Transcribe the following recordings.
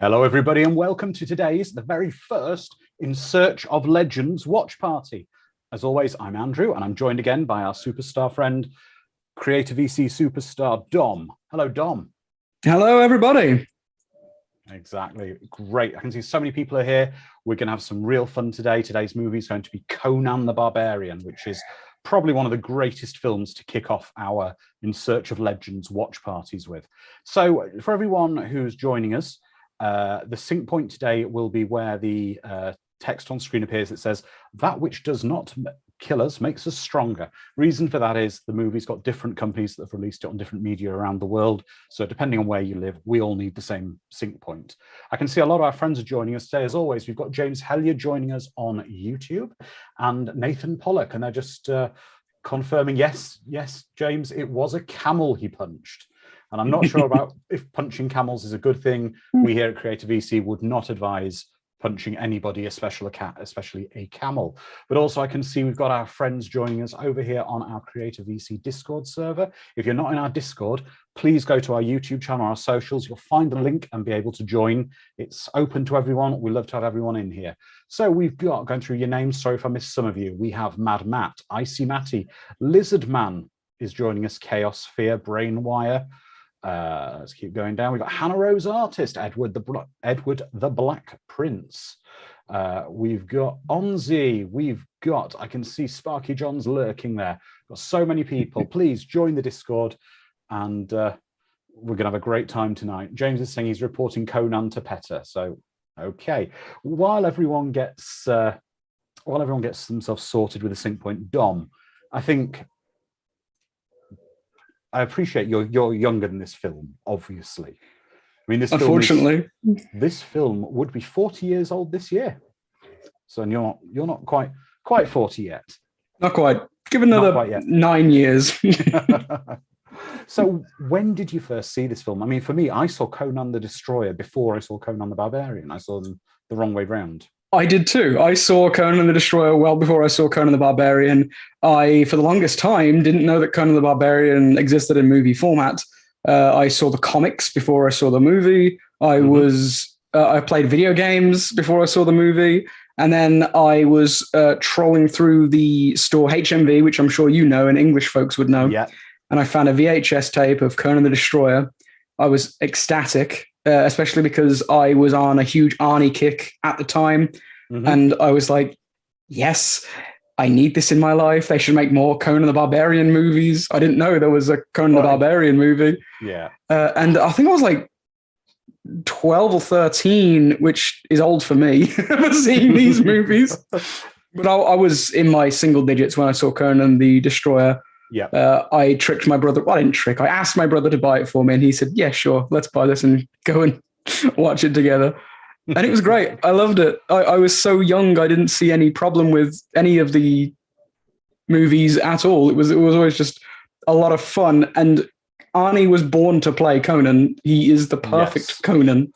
Hello, everybody, and welcome to today's, the very first In Search of Legends watch party. As always, I'm Andrew, and I'm joined again by our superstar friend, Creator VC superstar Dom. Hello, Dom. Hello, everybody. Exactly. Great. I can see so many people are here. We're going to have some real fun today. Today's movie is going to be Conan the Barbarian, which is probably one of the greatest films to kick off our In Search of Legends watch parties with. So for everyone who's joining us, the sync point today will be where the text on screen appears that says, "That which does not kill us makes us stronger." Reason for that is the movie's got different companies that have released it on different media around the world. So depending on where you live, we all need the same sync point. I can see a lot of our friends are joining us today. As always, we've got James Hellier joining us on YouTube and Nathan Pollock, and they're just confirming, yes, James, it was a camel he punched. And I'm not sure about if punching camels is a good thing. We here at Creative VC would not advise punching anybody, especially a camel. But also I can see we've got our friends joining us over here on our Creative VC Discord server. If you're not in our Discord, please go to our YouTube channel, our socials. You'll find the link and be able to join. It's open to everyone. We love to have everyone in here. So we've got, going through your names, sorry if I missed some of you. We have Mad Matt, Icy Matty, Lizard Man is joining us, Chaos Fear, Brainwire. Let's keep going down. We've got Hannah Rose Artist, Edward the Black Prince. We've got Onzi. We've got, I can see Sparky John's lurking there. Got so many people. Please join the Discord, and we're gonna have a great time tonight. James is saying he's reporting Conan to Petter. So okay, while everyone gets themselves sorted with a sync point, Dom, I think. I appreciate you're younger than this film, obviously. I mean, this film would be 40 years old this year. So you're not quite 40 yet. Not quite. Give another 9 years. So when did you first see this film? I mean, for me, I saw Conan the Destroyer before I saw Conan the Barbarian. I saw them the wrong way round. I did too. I saw Conan the Destroyer well before I saw Conan the Barbarian. I, for the longest time, didn't know that Conan the Barbarian existed in movie format. I saw the comics before I saw the movie. I played video games before I saw the movie. And then I was trolling through the store HMV, which I'm sure you know and English folks would know. Yeah. And I found a VHS tape of Conan the Destroyer. I was ecstatic. Especially because I was on a huge Arnie kick at the time. And I was like, yes, I need this in my life. They should make more Conan the Barbarian movies. I didn't know there was a Conan the Barbarian movie. Yeah. And I think I was like 12 or 13, which is old for me for seeing these movies. But I was in my single digits when I saw Conan the Destroyer. Yeah. I tricked my brother. Well, I didn't trick. I asked my brother to buy it for me, and he said, "Yeah, sure, let's buy this and go and watch it together." And it was great. I loved it. I was so young, I didn't see any problem with any of the movies at all. It was always just a lot of fun. And Arnie was born to play Conan. He is the perfect Conan.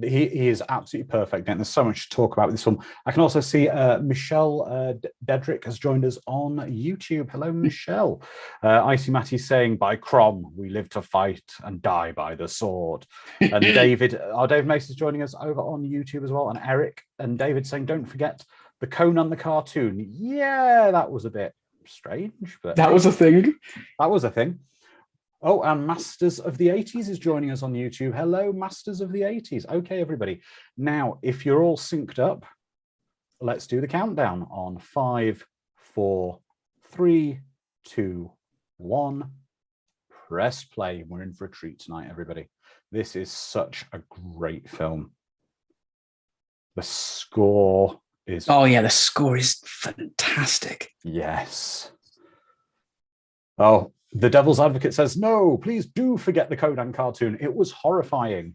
He is absolutely perfect, and there's so much to talk about with this film. I can also see Michelle Dedrick has joined us on YouTube. Hello, Michelle. Icy Matty saying, "By Crom, we live to fight and die by the sword." And David Mace is joining us over on YouTube as well, and Eric and David saying, "Don't forget the Conan the cartoon." Yeah, that was a bit strange, but that was a thing. That was a thing. Oh, and Masters of the 80s is joining us on YouTube. Hello, Masters of the 80s. Okay, everybody. Now, if you're all synced up, let's do the countdown on 5, 4, 3, 2, 1. Press play. We're in for a treat tonight, everybody. This is such a great film. The score is... Oh, yeah, the score is fantastic. Yes. Oh, the Devil's Advocate says, "No, please do forget the Conan cartoon. It was horrifying."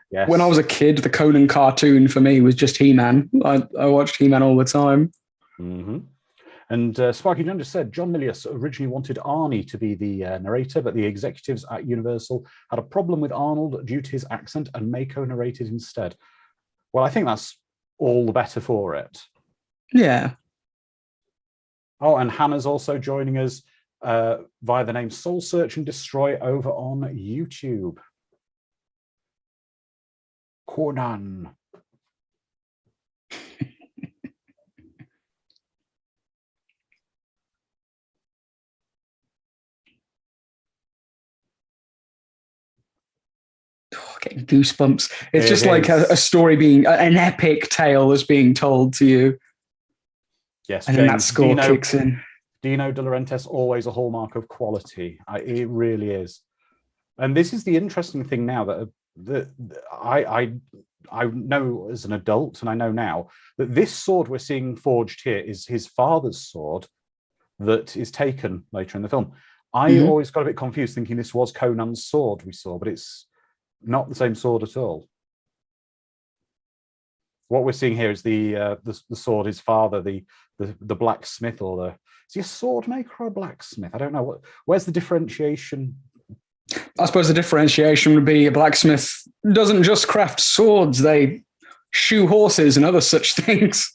Yes. When I was a kid, the Conan cartoon for me was just He-Man. I watched He-Man all the time. And Sparky John just said, John Milius originally wanted Arnie to be the narrator, but the executives at Universal had a problem with Arnold due to his accent, and Mako narrated instead. Well, I think that's all the better for it. Yeah. Oh, and Hannah's also joining us via the name Soul Search and Destroy over on YouTube. Conan. Getting goosebumps. It's It just like a is. story being an epic tale is being told to you, Yes, and then that James. score kicks in. Dino De Laurentiis, always a hallmark of quality. It really is. And this is the interesting thing now that I know as an adult, and I know now that this sword we're seeing forged here is his father's sword that is taken later in the film. I always got a bit confused thinking this was Conan's sword we saw, but it's not the same sword at all. What we're seeing here is the sword his father, the blacksmith, or is he a sword maker or a blacksmith? I don't know. Where's the differentiation? I suppose the differentiation would be a blacksmith doesn't just craft swords; they shoe horses and other such things.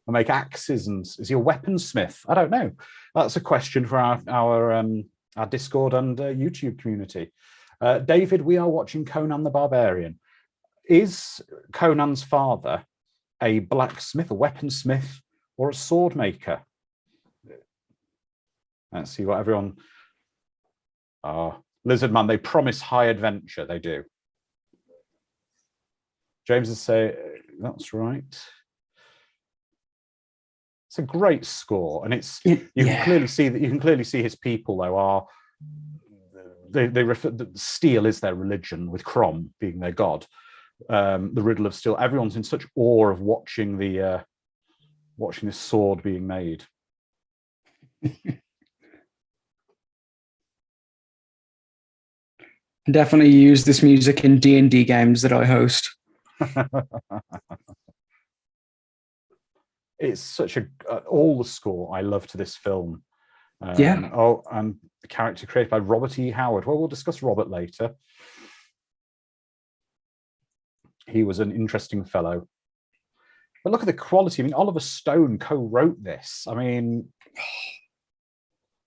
Or make axes, and is he a weaponsmith? I don't know. That's a question for our Discord and YouTube community. David, we are watching Conan the Barbarian. Is Conan's father a blacksmith, a weaponsmith, or a sword maker? Let's see what everyone... Lizard Man, they promise high adventure. They do. James is saying, that's right. It's a great score, and can clearly see that you can clearly see his people though are they refer steel is their religion, with Crom being their god. The riddle of steel. Everyone's in such awe of watching this sword being made. Definitely use this music in D&D games that I host. It's such all the score I love to this film. And the character created by Robert E. Howard. Well, we'll discuss Robert later. He was an interesting fellow. But look at the quality. I mean, Oliver Stone co-wrote this. I mean,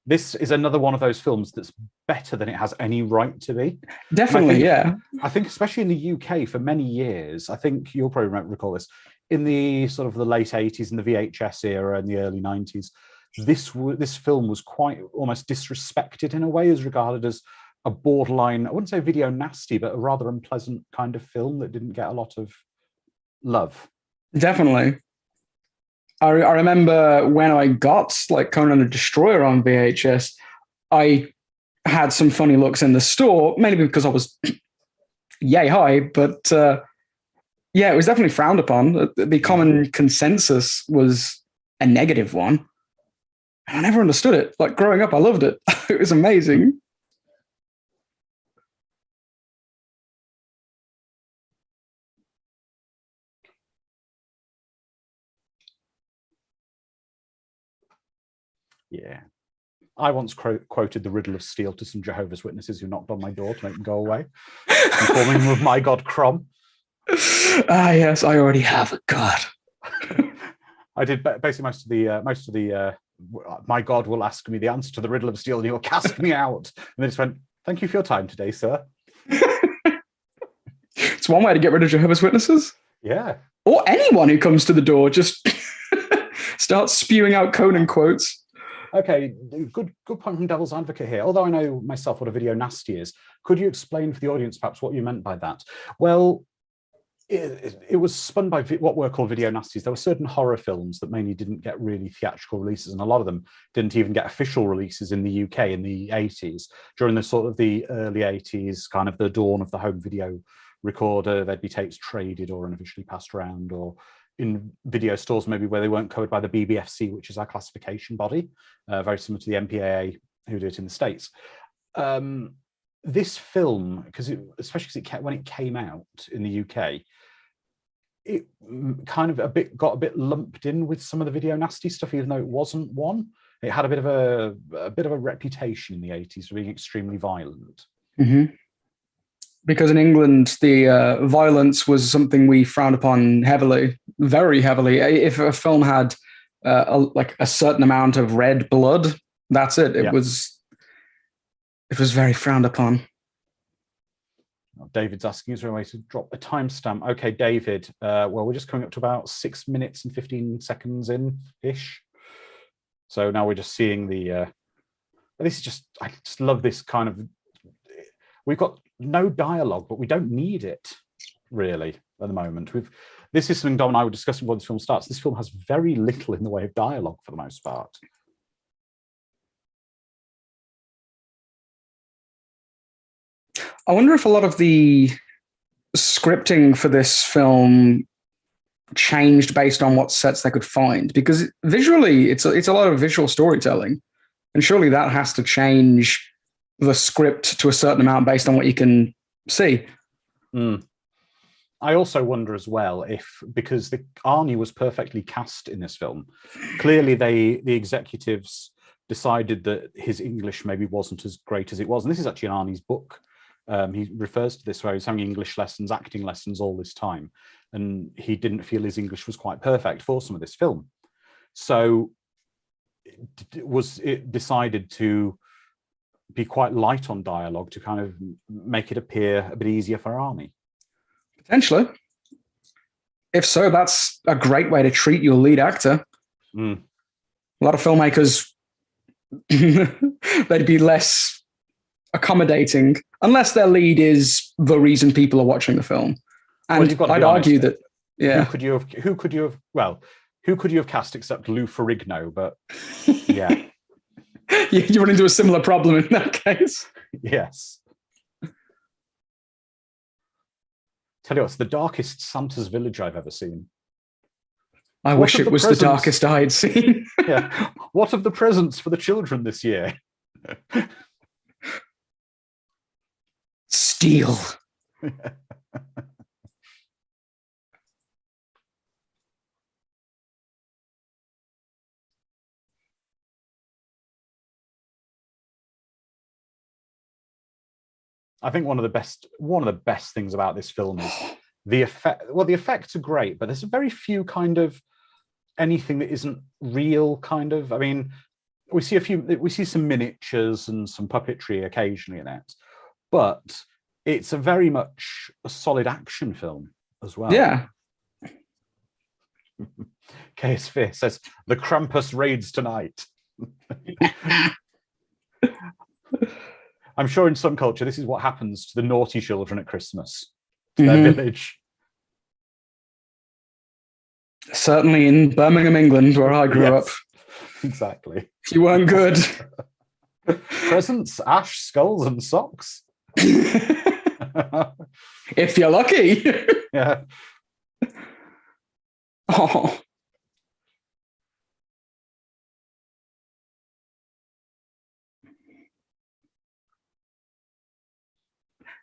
this is another one of those films that's better than it has any right to be. Definitely, I think especially in the UK for many years, I think you'll probably recall this, in the sort of the late 80s and the VHS era and the early 90s, this film was quite almost disrespected in a way, as regarded as a borderline, I wouldn't say video nasty, but a rather unpleasant kind of film that didn't get a lot of love. Definitely. I remember when I got like Conan the Destroyer on VHS, I had some funny looks in the store, mainly because I was yay high, but it was definitely frowned upon. The common consensus was a negative one. And I never understood it. Like growing up, I loved it. It was amazing. Yeah. I once quoted the riddle of steel to some Jehovah's Witnesses who knocked on my door to make them go away, informing them of my god Crom. Yes, I already have a god. I did basically most of the my god will ask me the answer to the riddle of steel and he will cast me out. And they just went, thank you for your time today, sir. It's one way to get rid of Jehovah's Witnesses. Yeah. Or anyone who comes to the door, just start spewing out Conan quotes. Okay, good point from Devil's Advocate here. Although I know myself what a video nasty is, could you explain for the audience perhaps what you meant by that? Well, it was spun by what were called video nasties. There were certain horror films that mainly didn't get really theatrical releases, and a lot of them didn't even get official releases in the UK in the 80s. During the sort of the early 80s, kind of the dawn of the home video recorder, there'd be tapes traded or unofficially passed around, or in video stores maybe where they weren't covered by the BBFC, which is our classification body, very similar to the MPAA who do it in the States. This film, especially because when it came out in the UK, it kind of got a bit lumped in with some of the video nasty stuff, even though it wasn't one. It had a bit of a reputation in the 80s for being extremely violent. Mm-hmm. Because in England, the violence was something we frowned upon heavily, very heavily. If a film had a certain amount of red blood, that's it. It was very frowned upon. David's asking, is there a way to drop a timestamp? Okay, David. Well, we're just coming up to about 6 minutes and 15 seconds in-ish. So now we're just seeing the... this is just... I just love this kind of... We've got no dialogue, but we don't need it, really, at the moment. This is something Dom and I were discussing before this film starts. This film has very little in the way of dialogue, for the most part. I wonder if a lot of the scripting for this film changed based on what sets they could find, because visually it's a lot of visual storytelling, and surely that has to change the script to a certain amount based on what you can see. I also wonder as well if, because Arnie was perfectly cast in this film, clearly the executives decided that his English maybe wasn't as great as it was, and this is actually in Arnie's book. He refers to this where he's having English lessons, acting lessons all this time, and he didn't feel his English was quite perfect for some of this film. So it decided to be quite light on dialogue to kind of make it appear a bit easier for Arnie. Potentially. If so, that's a great way to treat your lead actor. A lot of filmmakers, they'd be less accommodating unless their lead is the reason people are watching the film. And well, I'd argue that, yeah. Who could you have cast except Lou Ferrigno? But yeah. You run into a similar problem in that case. Yes. Tell you what, it's the darkest Santa's village I've ever seen. I wish it was the darkest I had seen. Yeah. What of the presents for the children this year? Steal. I think one of the best things about this film is the effect. Well, the effects are great, but there's very few kind of anything that isn't real. Kind of. I mean, we see some miniatures and some puppetry occasionally in it, but it's a very much a solid action film as well. Yeah. KSV says the Krampus raids tonight. I'm sure in some culture, this is what happens to the naughty children at Christmas, to their village. Certainly in Birmingham, England, where I grew up. Exactly. If you weren't good. Presents, ash, skulls, and socks. If you're lucky. Yeah. Oh.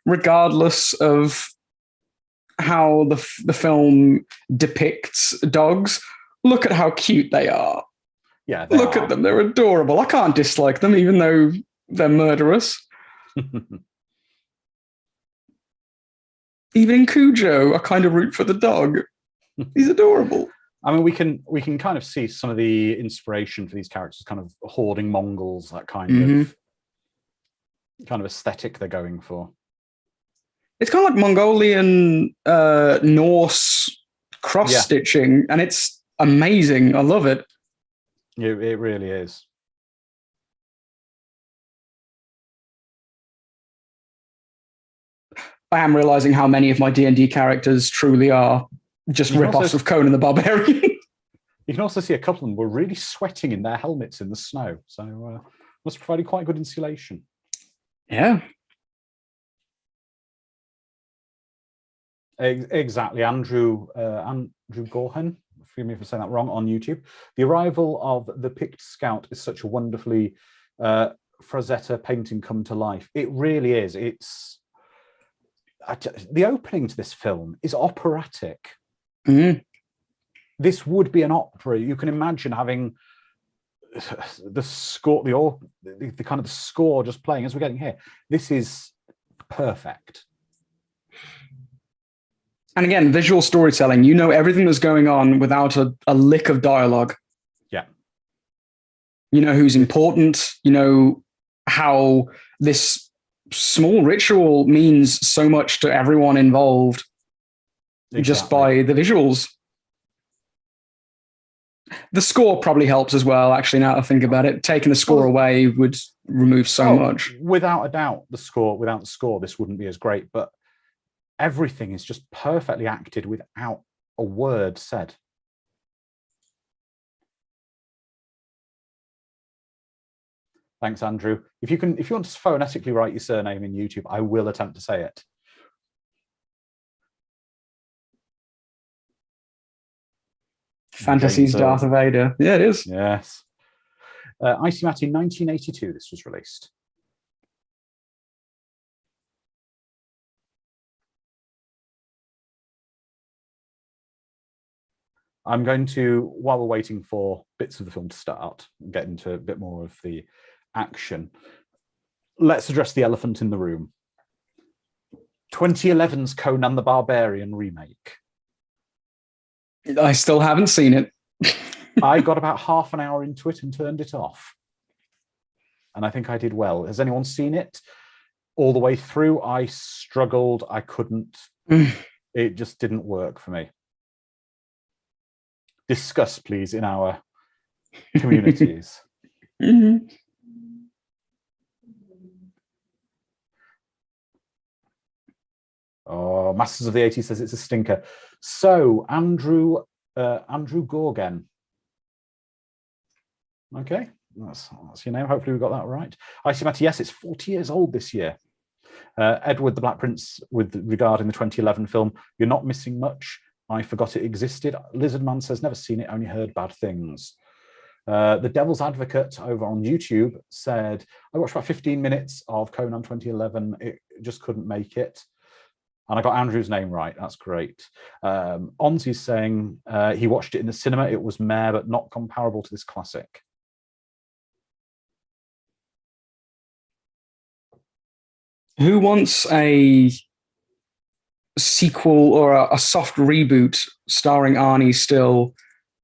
Regardless of how the film depicts dogs, look at how cute they are. Yeah, look at them. They're adorable. I can't dislike them, even though they're murderous. Even in Cujo, I kind of root for the dog. He's adorable. I mean, we can kind of see some of the inspiration for these characters, kind of hoarding Mongols, that kind of aesthetic they're going for. It's kind of like Mongolian Norse cross-stitching, and it's amazing. I love it. It really is. I am realizing how many of my D&D characters truly are just rip-offs of Conan the Barbarian. You can also see a couple of them were really sweating in their helmets in the snow, so must have provided quite good insulation. Yeah. Exactly. Andrew Gorhan, forgive me for saying that wrong, on YouTube. The arrival of the picked scout is such a wonderfully Frazetta painting come to life. It really is. It's the opening to this film is operatic. This would be an opera. You can imagine having the score, the kind of the score just playing as we're getting here. This is perfect. And again, visual storytelling. You know everything that's going on without a lick of dialogue. Yeah. You know who's important. You know how this small ritual means so much to everyone involved just by the visuals. The score probably helps as well, actually, now that I think about it. Taking the score away would remove so much. Without a doubt, without the score, this wouldn't be as great, but everything is just perfectly acted without a word said. Thanks, Andrew. If you want to phonetically write your surname in YouTube, I will attempt to say it. Fantasy's Darth Vader. Yeah, it is. Yes. Icy Matt, in 1982, this was released. I'm going to, while we're waiting for bits of the film to start, get into a bit more of the action, let's address the elephant in the room. 2011's Conan the Barbarian remake. I still haven't seen it. I got about half an hour into it and turned it off. And I think I did well. Has anyone seen it all the way through? I struggled. I couldn't. It just didn't work for me. Discuss, please, in our communities. Oh, Masters of the 80s says it's a stinker. So, Andrew Gorgen. Okay, that's your name. Hopefully we got that right. Icy Matty, yes, it's 40 years old this year. Edward the Black Prince, regarding the 2011 film, you're not missing much. I forgot it existed. Lizardman says, never seen it, only heard bad things. The Devil's Advocate over on YouTube said, I watched about 15 minutes of Conan 2011. It just couldn't make it. And I got Andrew's name right. That's great. Onzi's saying he watched it in the cinema. It was meh, but not comparable to this classic. Who wants a sequel or a soft reboot starring Arnie still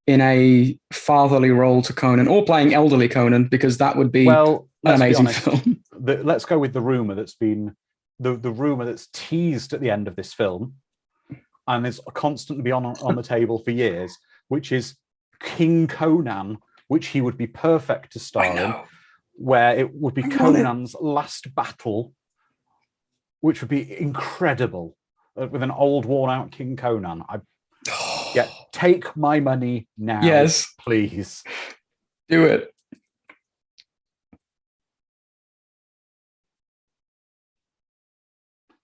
in a fatherly role to Conan, or playing elderly Conan, because that would be an amazing film. Let's go with the rumor that's been the rumor that's teased at the end of this film and is constantly been on the table for years, which is King Conan, which he would be perfect to star in, where it would be Conan's last battle, which would be incredible, with an old, worn-out King Conan. Take my money now, yes, please. Do it.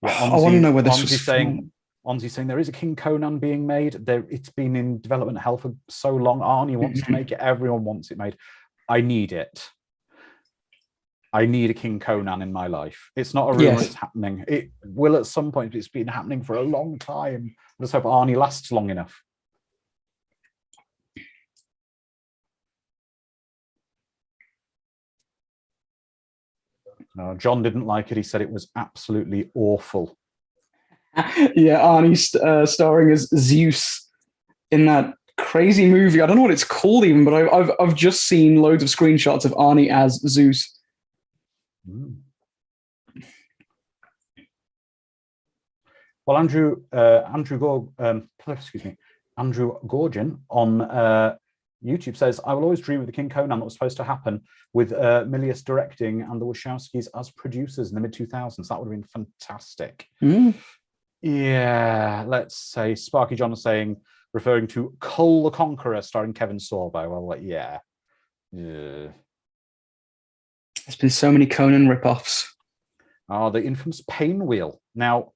Yeah, I want to know where this was Onzi's saying there is a King Conan being made. It's been in development hell for so long. Arnie wants to make it. Everyone wants it made. I need it. I need a King Conan in my life. It's not a rumor, it's happening. It will at some point. It's been happening for a long time. Let's hope Arnie lasts long enough. No, John didn't like it. He said it was absolutely awful. Yeah, Arnie starring as Zeus in that crazy movie. I don't know what it's called even, but I've just seen loads of screenshots of Arnie as Zeus. Well, Andrew Gorgon on YouTube says, I will always dream of the King Conan that was supposed to happen with Milius directing and the Wachowskis as producers in the mid-2000s. That would have been fantastic. Yeah, let's say Sparky John is saying, referring to Cull the Conqueror starring Kevin Sorbo. Well, yeah. There's been so many Conan ripoffs. Oh, the infamous Pain Wheel. Now,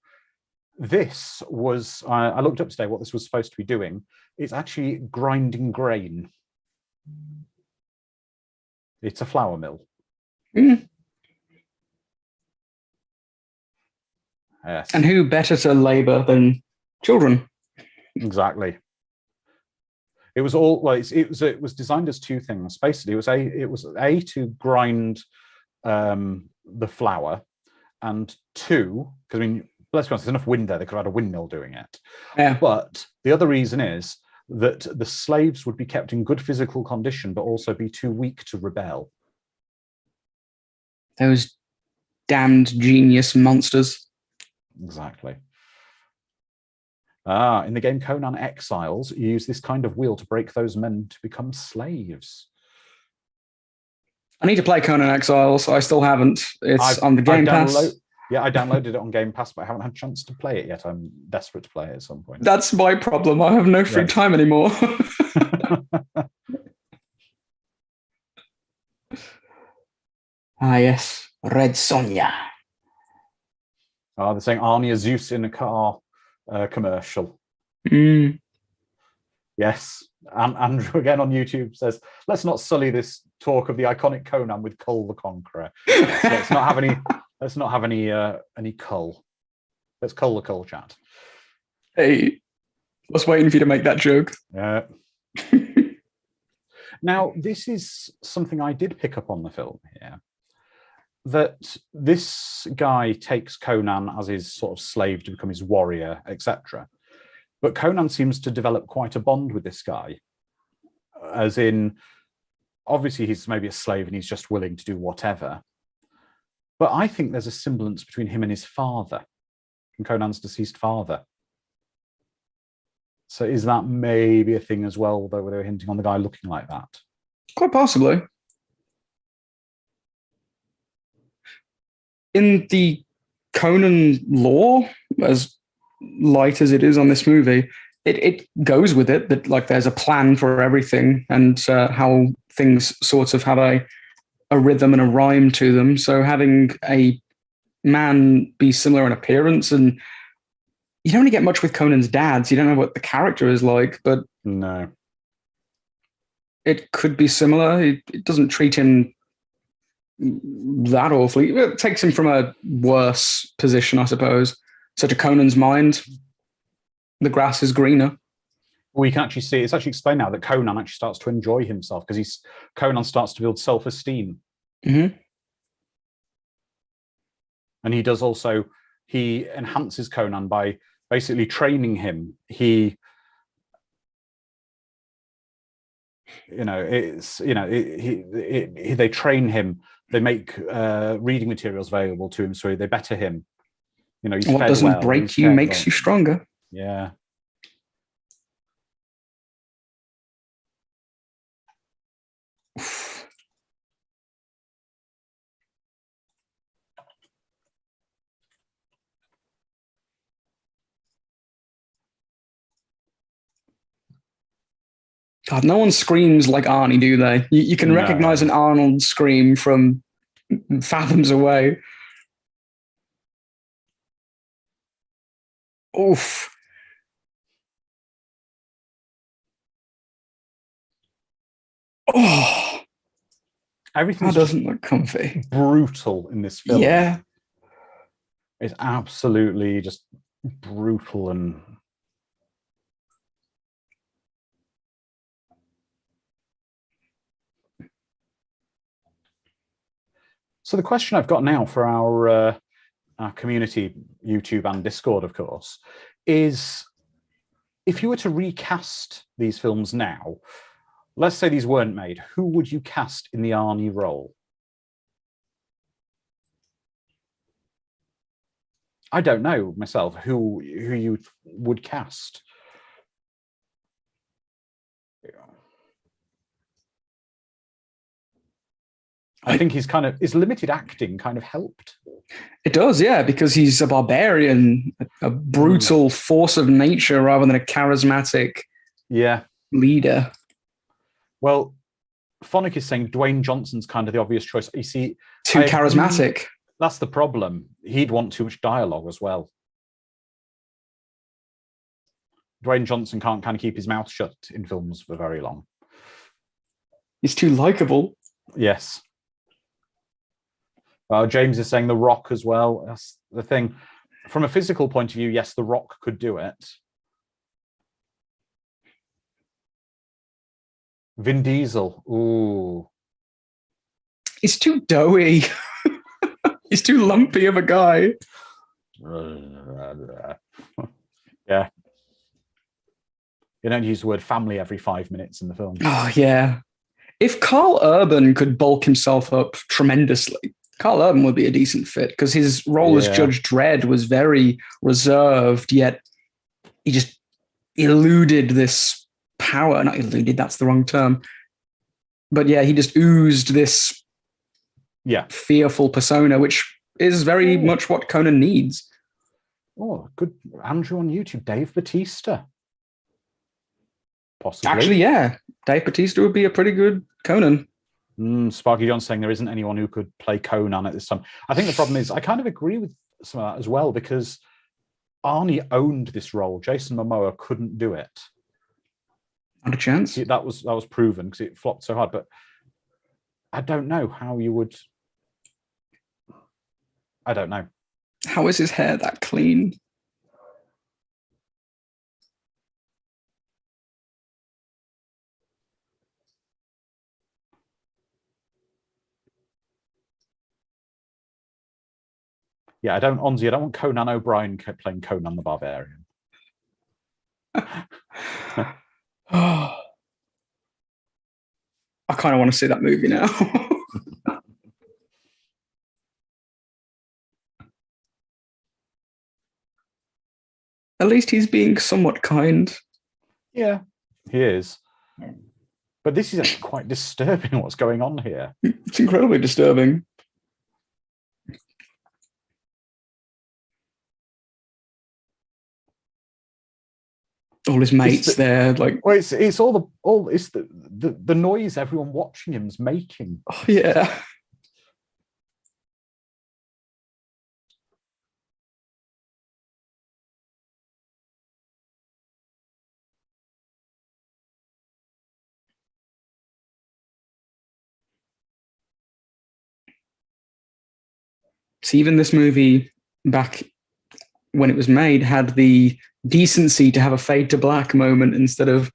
this was, I looked up today what this was supposed to be doing. It's actually grinding grain. It's a flour mill. Yes. And who better to labor than children? Exactly. It was all, well, it was designed as two things. Basically, it was a to grind the flour, and two, because I mean, let's be honest, there's enough wind there, they could have had a windmill doing it. Yeah. But the other reason is that the slaves would be kept in good physical condition, but also be too weak to rebel. Those damned genius monsters. Exactly. In the game Conan Exiles, you use this kind of wheel to break those men to become slaves. I need to play Conan Exiles. I still haven't. It's on the Game Pass. Yeah, I downloaded it on Game Pass, but I haven't had a chance to play it yet. I'm desperate to play it at some point. That's my problem. I have no free time anymore. Yes. Red Sonja. They're saying Arnie Zeus in a car commercial. Yes. And Andrew again on YouTube says, let's not sully this talk of the iconic Conan with Cull the Conqueror. Let's not have any Cull. Let's Cull the Cull, chat. Hey, I was waiting for you to make that joke. Now, this is something I did pick up on the film here. That this guy takes Conan as his sort of slave to become his warrior, etc. But Conan seems to develop quite a bond with this guy. As in, obviously he's maybe a slave and he's just willing to do whatever. But I think there's a semblance between him and his father, and Conan's deceased father. So is that maybe a thing as well, though, where they were hinting on the guy looking like that? Quite possibly. In the Conan lore, as light as it is on this movie, it goes with it that like there's a plan for everything and how things sort of have a rhythm and a rhyme to them. So having a man be similar in appearance, and you don't really get much with Conan's dad, so you don't know what the character is like, but no, it could be similar. It doesn't treat him that awfully. It takes him from a worse position, I suppose. So to Conan's mind, the grass is greener. Well, you can actually see, it's actually explained now that Conan actually starts to enjoy himself because Conan starts to build self-esteem. Mm-hmm. And he does also, he enhances Conan by basically training him. They train him. They make reading materials available to him, so they better him. He's what fed doesn't well, break you makes you stronger. Yeah. God, no one screams like Arnie, do they? You can recognize an Arnold scream from fathoms away. Oof. Oh. Everything doesn't look comfy. Brutal in this film. Yeah. It's absolutely just brutal and... So the question I've got now for our community, YouTube and Discord, of course, is if you were to recast these films now, let's say these weren't made, who would you cast in the Arnie role? I don't know myself who you would cast. I think his limited acting kind of helped. It does, yeah, because he's a barbarian, a brutal force of nature rather than a charismatic leader. Well, Phonic is saying Dwayne Johnson's kind of the obvious choice. You see, too charismatic. That's the problem. He'd want too much dialogue as well. Dwayne Johnson can't kind of keep his mouth shut in films for very long. He's too likable. Yes. James is saying The Rock as well. That's the thing. From a physical point of view, yes, The Rock could do it. Vin Diesel. Ooh. He's too doughy. He's too lumpy of a guy. Yeah. You don't use the word family every 5 minutes in the film. Oh, yeah. If Carl Urban could bulk himself up tremendously, Carl Urban would be a decent fit because his role as Judge Dredd was very reserved, yet he just eluded this power. Not eluded, that's the wrong term. But yeah, he just oozed this fearful persona, which is very much what Conan needs. Oh, good. Andrew on YouTube, Dave Bautista. Possibly. Actually, yeah. Dave Bautista would be a pretty good Conan. Sparky John saying there isn't anyone who could play Conan at this time. I think the problem is, I kind of agree with some of that as well, because Arnie owned this role. Jason Momoa couldn't do it. Not a chance. That was proven because it flopped so hard. But I don't know how you would. I don't know. How is his hair that clean? Yeah, I don't want Conan O'Brien playing Conan the Barbarian. I kind of want to see that movie now. At least he's being somewhat kind. Yeah, he is. But this is actually quite disturbing what's going on here. It's incredibly disturbing. All his mates there, like, well, it's the noise everyone watching him's making. Oh yeah. So even this movie, back when it was made, had the decency to have a fade to black moment instead of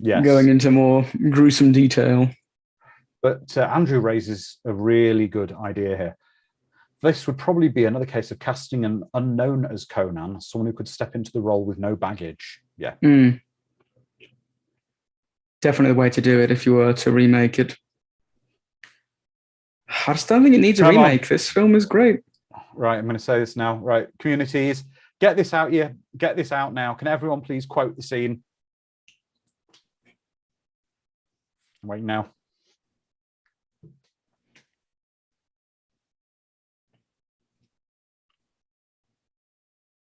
going into more gruesome detail. But Andrew raises a really good idea here. This would probably be another case of casting an unknown as Conan, someone who could step into the role with no baggage. Yeah. Definitely the way to do it if you were to remake it. I just don't think it needs a remake. This film is great. Right, I'm going to say this now. Right, communities, get this out here. Get this out now. Can everyone please quote the scene? Wait now.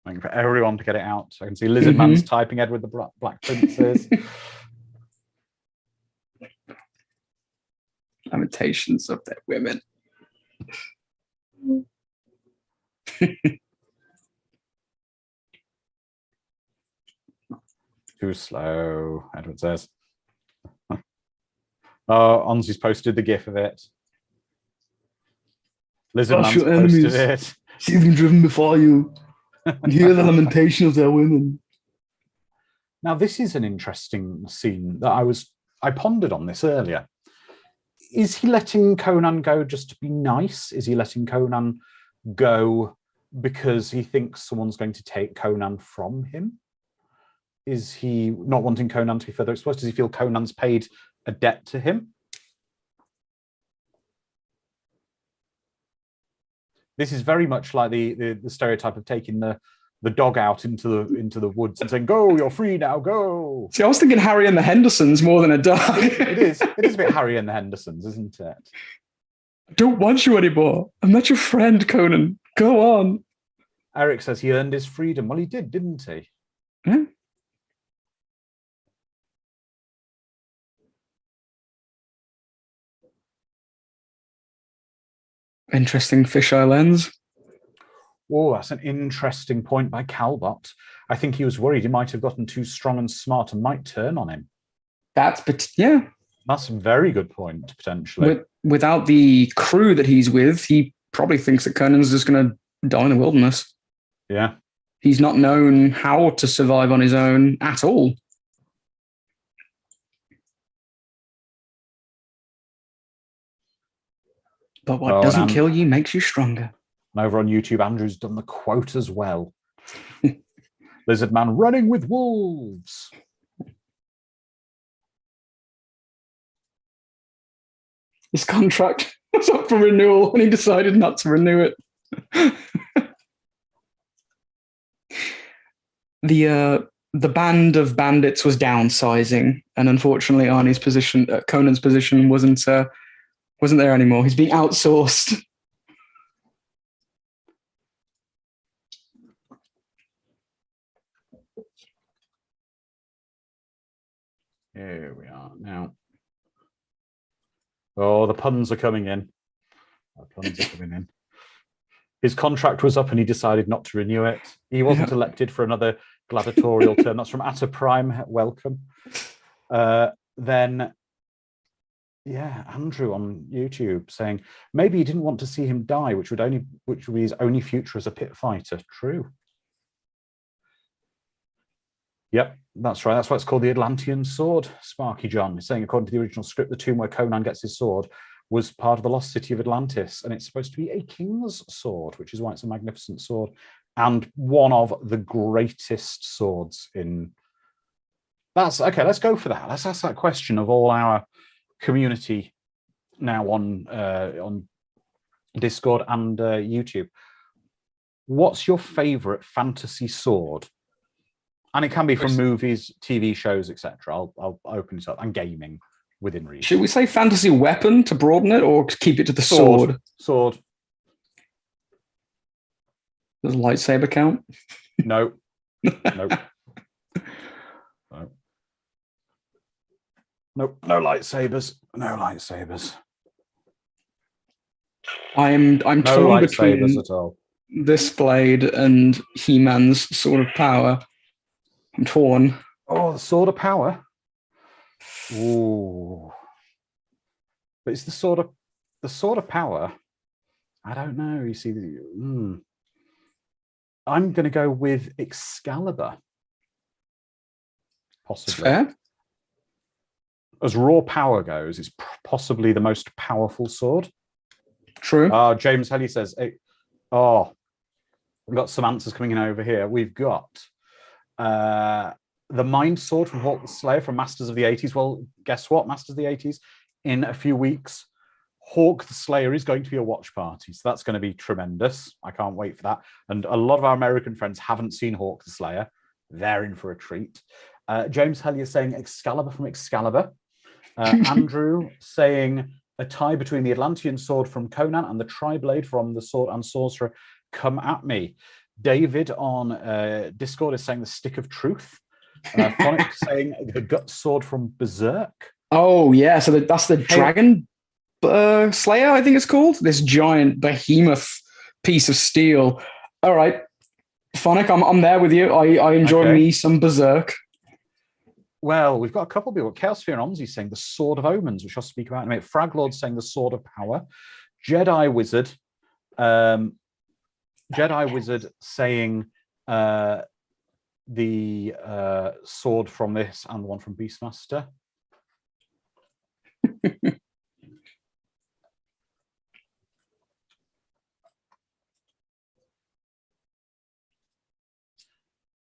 Waiting for everyone to get it out. I can see Lizard Man's typing Edward the Black Princes. Lamentations of their women. Too slow, Edward says. Oh, Onzi's posted the gif of it. Lizard Man's posted it. See them driven before you. And hear the lamentation of their women. Now, this is an interesting scene that I pondered on this earlier. Is he letting Conan go just to be nice? Is he letting Conan go because he thinks someone's going to take Conan from him? Is he not wanting Conan to be further exposed? Does he feel Conan's paid a debt to him? This is very much like the stereotype of taking the dog out into the woods and saying, "Go, you're free now, go." See, I was thinking Harry and the Hendersons more than a dog. It is a bit Harry and the Hendersons, isn't it? I don't want you anymore. I'm not your friend, Conan. Go on. Eric says he earned his freedom. Well, he did, didn't he? Yeah. Interesting fisheye lens. Oh, that's an interesting point by Calbot. I think he was worried he might have gotten too strong and smart and might turn on him. That's a very good point, potentially. Without the crew that he's with, he probably thinks that Conan's just going to die in the wilderness. Yeah. He's not known how to survive on his own at all. But what doesn't kill you makes you stronger. And over on YouTube, Andrew's done the quote as well. Lizard Man running with wolves. His contract was up for renewal and he decided not to renew it. The band of bandits was downsizing, and unfortunately, Arnie's position, Conan's position, wasn't there anymore. He's being outsourced. Here we are now. Oh, the puns are coming in. His contract was up and he decided not to renew it. He wasn't elected for another gladiatorial term. That's from Atta Prime. Welcome. Then, Andrew on YouTube saying maybe he didn't want to see him die, which would be his only future as a pit fighter. True. Yep, that's right. That's why it's called the Atlantean sword. Sparky John is saying, according to the original script, the tomb where Conan gets his sword was part of the lost city of Atlantis, and it's supposed to be a king's sword, which is why it's a magnificent sword and one of the greatest swords in. That's okay. Let's go for that. Let's ask that question of all our community now on Discord and YouTube. What's your favorite fantasy sword? And it can be from movies, TV shows, etc. I'll open it up. And gaming within reason. Should we say fantasy weapon to broaden it, or keep it to the sword? Sword. Does a lightsaber count? No. Nope. Nope. No lightsabers. No lightsabers. I'm no torn lightsabers between at all. this blade and He-Man's Sword of Power. I'm torn. Oh, the Sword of Power. Ooh. But it's the Sword of Power. I don't know. You see, I'm going to go with Excalibur. Possibly. That's fair. As raw power goes, it's possibly the most powerful sword. True. James Helly says, we've got some answers coming in over here. We've got the Mind Sword from Hawk the Slayer from Masters of the 80s. Well, guess what? Masters of the 80s. In a few weeks, Hawk the Slayer is going to be a watch party. So that's going to be tremendous. I can't wait for that. And a lot of our American friends haven't seen Hawk the Slayer. They're in for a treat. James Helly is saying Excalibur from Excalibur. Andrew saying a tie between the Atlantean sword from Conan and the tri-blade from the Sword and Sorcerer. Come at me. David on Discord is saying the Stick of Truth. Phonic saying the Gut Sword from Berserk. Oh, yeah. So that's the Dragon Slayer, I think it's called. This giant behemoth piece of steel. All right. Phonic, I'm there with you. I enjoy me some Berserk. Well, we've got a couple of people. Chaos Fear and Omzi saying the Sword of Omens, which I'll speak about in a minute. Fraglord saying the Sword of Power. Jedi Wizard. Jedi Wizard saying the sword from this and the one from Beastmaster.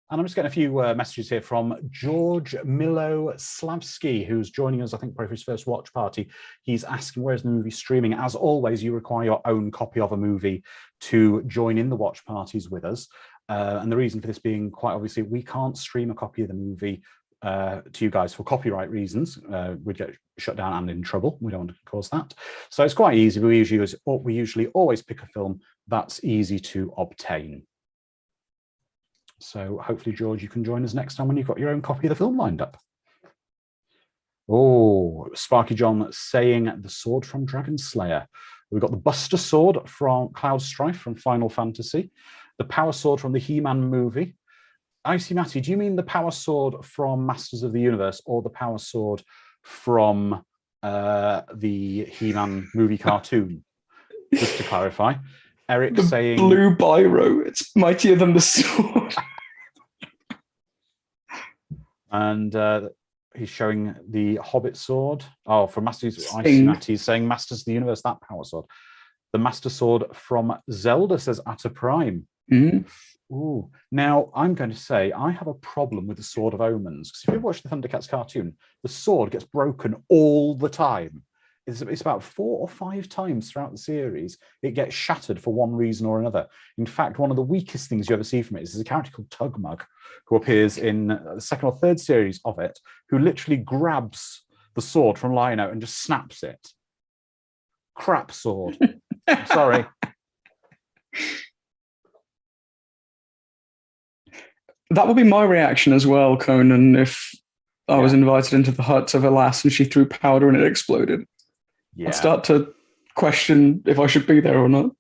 And I'm just getting a few messages here from George Milo Slavsky, who's joining us, I think, probably for his first watch party. He's asking, where's the movie streaming? As always, you require your own copy of a movie to join in the watch parties with us. And the reason for this being, quite obviously, we can't stream a copy of the movie to you guys for copyright reasons. We'd get shut down and in trouble. We don't want to cause that. So it's quite easy. We usually always pick a film that's easy to obtain. So hopefully, George, you can join us next time when you've got your own copy of the film lined up. Oh, Sparky John saying the sword from Dragon Slayer. We've got the Buster Sword from Cloud Strife from Final Fantasy. The Power Sword from the He-Man movie. Icy Matty, do you mean the Power Sword from Masters of the Universe or the Power Sword from the He-Man movie cartoon? Just to clarify. Eric saying blue biro, it's mightier than the sword. And he's showing the Hobbit sword. Oh, from Masters, he's saying Masters of the Universe, that Power Sword. The Master Sword from Zelda, says Atta Prime. Ooh. Now, I'm going to say I have a problem with the Sword of Omens, because if you watch the Thundercats cartoon, the sword gets broken all the time. it's about 4 or 5 times throughout the series it gets shattered for one reason or another. In fact, one of the weakest things you ever see from it is a character called Tugmug, who appears in the second or third series of it, who literally grabs the sword from Lionel and just snaps it. Crap sword. Sorry. That would be my reaction as well, Conan, if I was invited into the hut of a lass and she threw powder and it exploded. Yeah. I'd start to question if I should be there or not.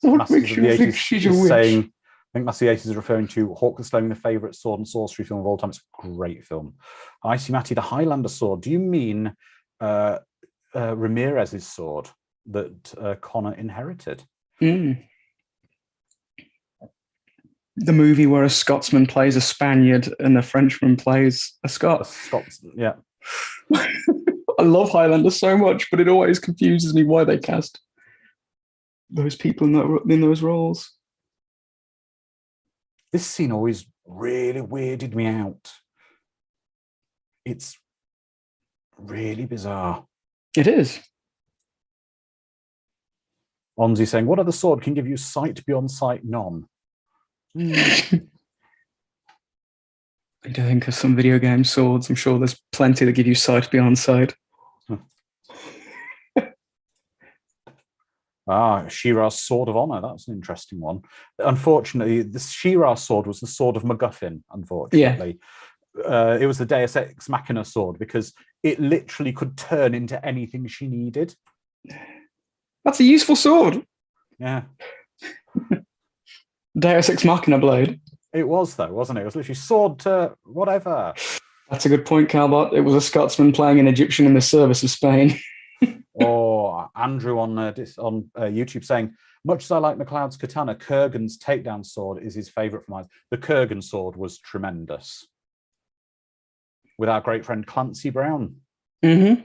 What makes you think she's a witch? I think Master of the 80s is referring to Hawk the Stone, the favourite sword and sorcery film of all time. It's a great film. Icy Matty, the Highlander sword. Do you mean Ramirez's sword that Connor inherited? Mm. The movie where a Scotsman plays a Spaniard and a Frenchman plays a Scot. Yeah. I love Highlander so much, but it always confuses me why they cast those people in those roles. This scene always really weirded me out. It's really bizarre. It is. Onzi saying, what other sword can give you sight beyond sight? None. I need to think of some video game swords. I'm sure there's plenty that give you sight beyond sight. Shira's Sword of Honor. That's an interesting one. Unfortunately, the Shira sword was the sword of MacGuffin, unfortunately. Yeah. It was the Deus Ex Machina sword because it literally could turn into anything she needed. That's a useful sword. Yeah. Deus Ex Machina blade. It was, though, wasn't it? It was literally sword to whatever. That's a good point, Calbot. It was a Scotsman playing an Egyptian in the service of Spain. Or Andrew on YouTube saying, much as I like McLeod's katana, Kurgan's takedown sword is his favourite for mine. The Kurgan sword was tremendous. With our great friend Clancy Brown. Mm-hmm.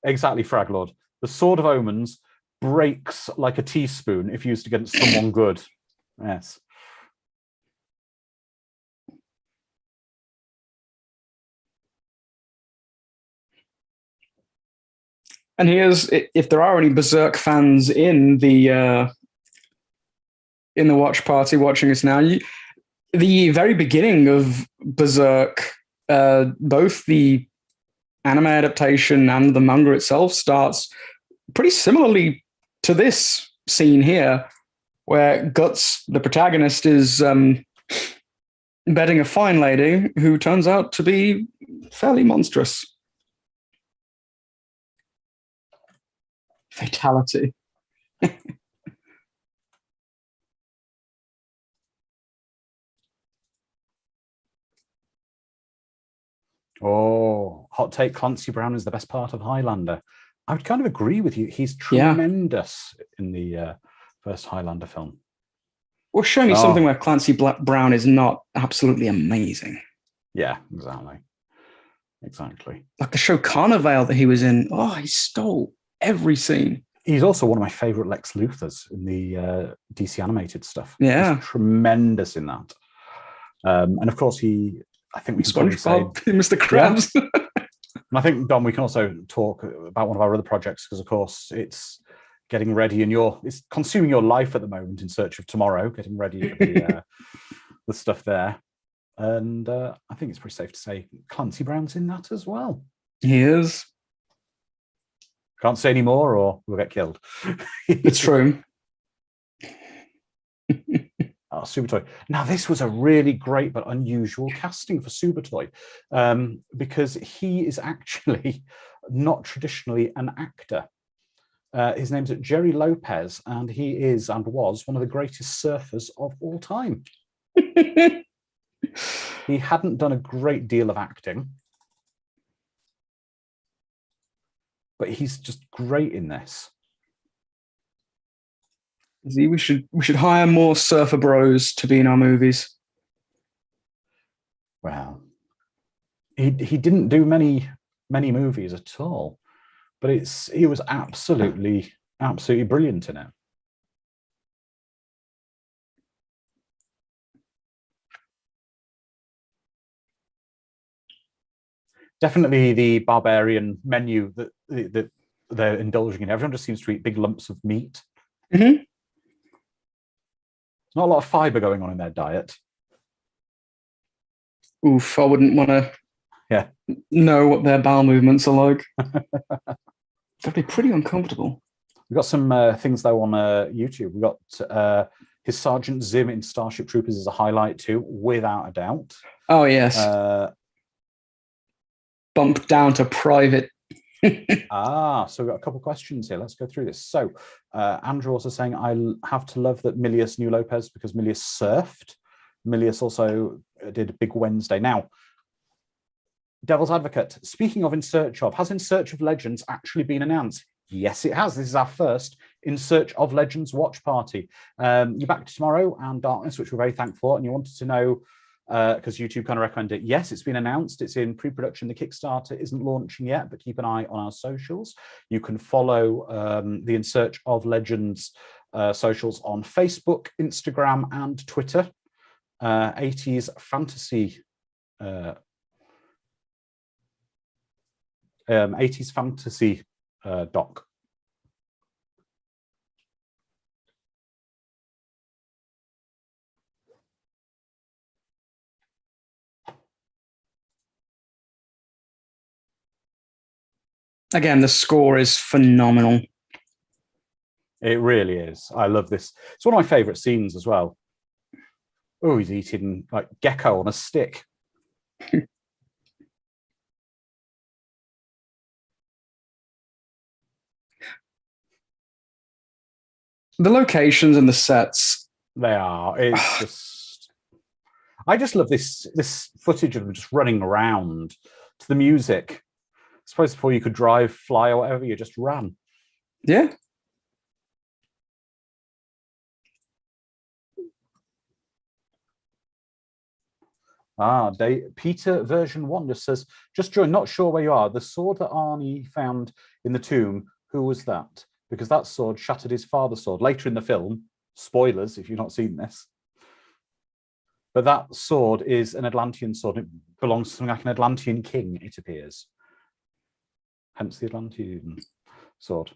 Exactly, Fraglord. The Sword of Omens breaks like a teaspoon if used against someone good. Yes. And here's, if there are any Berserk fans in the watch party watching us now, the very beginning of Berserk, both the anime adaptation and the manga itself starts pretty similarly to this scene here, where Guts, the protagonist, is bedding a fine lady who turns out to be fairly monstrous. Fatality. Oh, hot take, Clancy Brown is the best part of Highlander. I would kind of agree with you. He's tremendous in the first Highlander film. Well, show me something where Clancy Brown is not absolutely amazing. Yeah, exactly. Exactly. Like the show Carnival that he was in. Oh, he stole every scene. He's also one of my favorite Lex Luthors in the DC animated stuff. Yeah. He's tremendous in that. And of course, I think we can probably say Mr. Krabs. Yeah. And I think, Dom, we can also talk about one of our other projects because, of course, it's getting ready and it's consuming your life at the moment in search of tomorrow, getting ready for the stuff there. And I think it's pretty safe to say Clancy Brown's in that as well. He is. Can't say any more or we'll get killed. It's true. Oh, Supertoy. Now, this was a really great but unusual casting for Supertoy because he is actually not traditionally an actor. His name's Jerry Lopez, and he is and was one of the greatest surfers of all time. He hadn't done a great deal of acting, but he's just great in this. See, we should hire more surfer bros to be in our movies. Well, he didn't do many movies at all. but he was absolutely brilliant in it. Definitely the Barbarian menu that they're indulging in. Everyone just seems to eat big lumps of meat. Mm-hmm. Not a lot of fiber going on in their diet. Oof, I wouldn't want to Yeah. know what their bowel movements are like. That'd be pretty uncomfortable. We've got some things though on YouTube. We've got his Sergeant Zim in Starship Troopers is a highlight too, without a doubt. Oh, yes. Bump down to private. So we've got a couple of questions here. Let's go through this. So Andrew also saying, I have to love that Milius knew Lopez because Milius surfed. Milius also did Big Wednesday. Now, Devil's Advocate, speaking of In Search Of, has In Search Of Legends actually been announced? Yes, it has. This is our first In Search Of Legends watch party. You're back tomorrow and Darkness, which we're very thankful for, and you wanted to know, because YouTube kind of recommended it. Yes, it's been announced. It's in pre-production. The Kickstarter isn't launching yet, but keep an eye on our socials. You can follow the In Search Of Legends socials on Facebook, Instagram, and Twitter. 80s Fantasy 80s Fantasy doc. Again, the score is phenomenal. It really is. I love this. It's one of my favorite scenes as well. Oh, he's eating like gecko on a stick. The locations and the sets. They are. It's just. I just love this footage of them just running around to the music. I suppose before you could drive, fly, or whatever, you just ran. Yeah. Peter version 1 just says, just join, not sure where you are. The sword that Arnie found in the tomb, who was that? Because that sword shattered his father's sword. Later in the film, spoilers if you've not seen this, but that sword is an Atlantean sword. It belongs to something like an Atlantean king, it appears. Hence the Atlantean sword.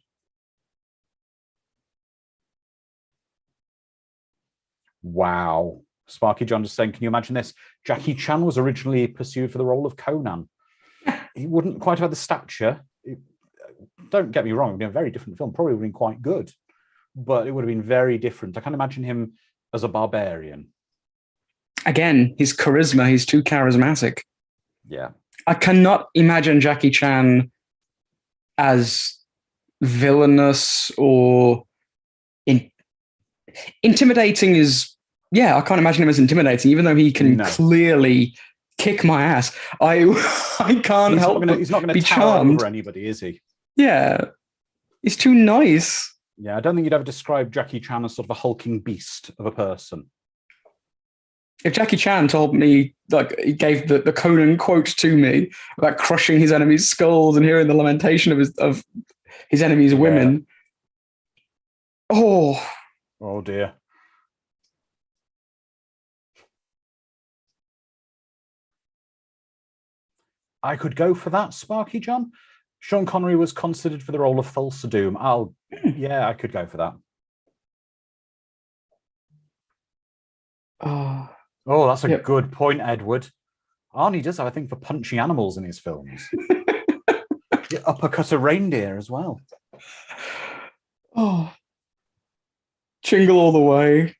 Wow. Sparky John just saying, can you imagine this? Jackie Chan was originally pursued for the role of Conan. He wouldn't quite have had the stature. Don't get me wrong, it would be a very different film, probably would have been quite good, but it would have been very different. I can't imagine him as a barbarian. Again, his charisma, he's too charismatic. Yeah. I cannot imagine Jackie Chan as villainous or intimidating is, yeah, I can't imagine him as intimidating, even though he can clearly kick my ass. I can't help but he's not going to be tower charmed over anybody, is he? Yeah, he's too nice. Yeah, I don't think you'd ever describe Jackie Chan as sort of a hulking beast of a person. If Jackie Chan told me, like, he gave the Conan quote to me about crushing his enemies' skulls and hearing the lamentation of his enemies' women. Oh dear. I could go for that, Sparky John. Sean Connery was considered for the role of Thulsa Doom. Yeah, I could go for that. Oh, that's a good point, Edward. Arnie does have a thing for punching animals in his films. He uppercut a reindeer as well. Oh, Jingle All the Way.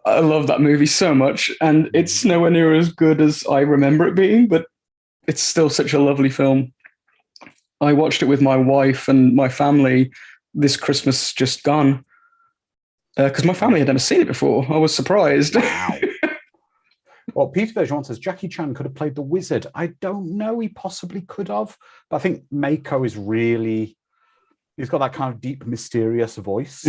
I love that movie so much, and it's nowhere near as good as I remember it being, but it's still such a lovely film. I watched it with my wife and my family this Christmas just gone, because my family had never seen it before. I was surprised. Wow. Well, Peter Version 1 says Jackie Chan could have played the wizard. I don't know. He possibly could have. But I think Mako is really... He's got that kind of deep, mysterious voice.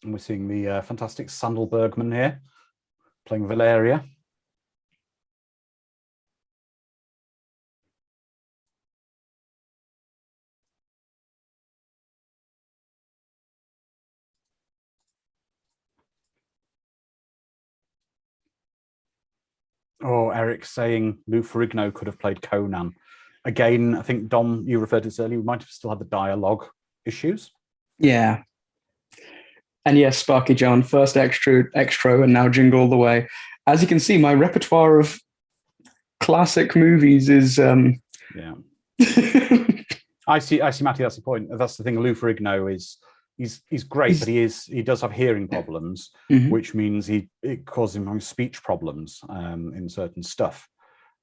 And we're seeing the fantastic Sandal Bergman here playing Valeria. Oh, Eric saying Lou Ferrigno could have played Conan. Again, I think, Dom, you referred to this earlier, we might have still had the dialogue issues. Yeah. And yes, Sparky John, first extra, and now Jingle All the Way. As you can see, my repertoire of classic movies is... Yeah. I see, Matty, that's the point. That's the thing, Lou Ferrigno is... He's great, but he does have hearing problems, which means it causes him speech problems in certain stuff.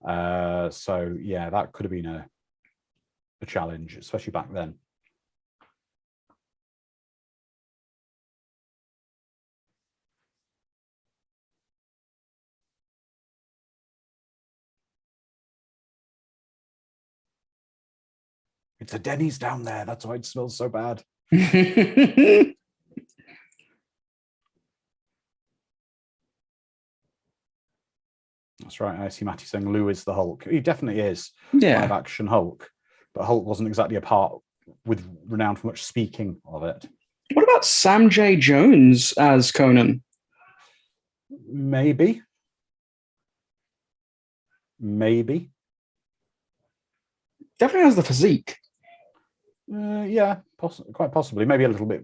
So yeah, that could have been a challenge, especially back then. It's a Denny's down there. That's why it smells so bad. That's right. I see Matty saying Lou is the Hulk. He definitely is. Yeah. Live action Hulk. But Hulk wasn't exactly a part with renowned for much speaking of it. What about Sam J. Jones as Conan? Maybe. Definitely has the physique. Yeah, quite possibly. Maybe a little bit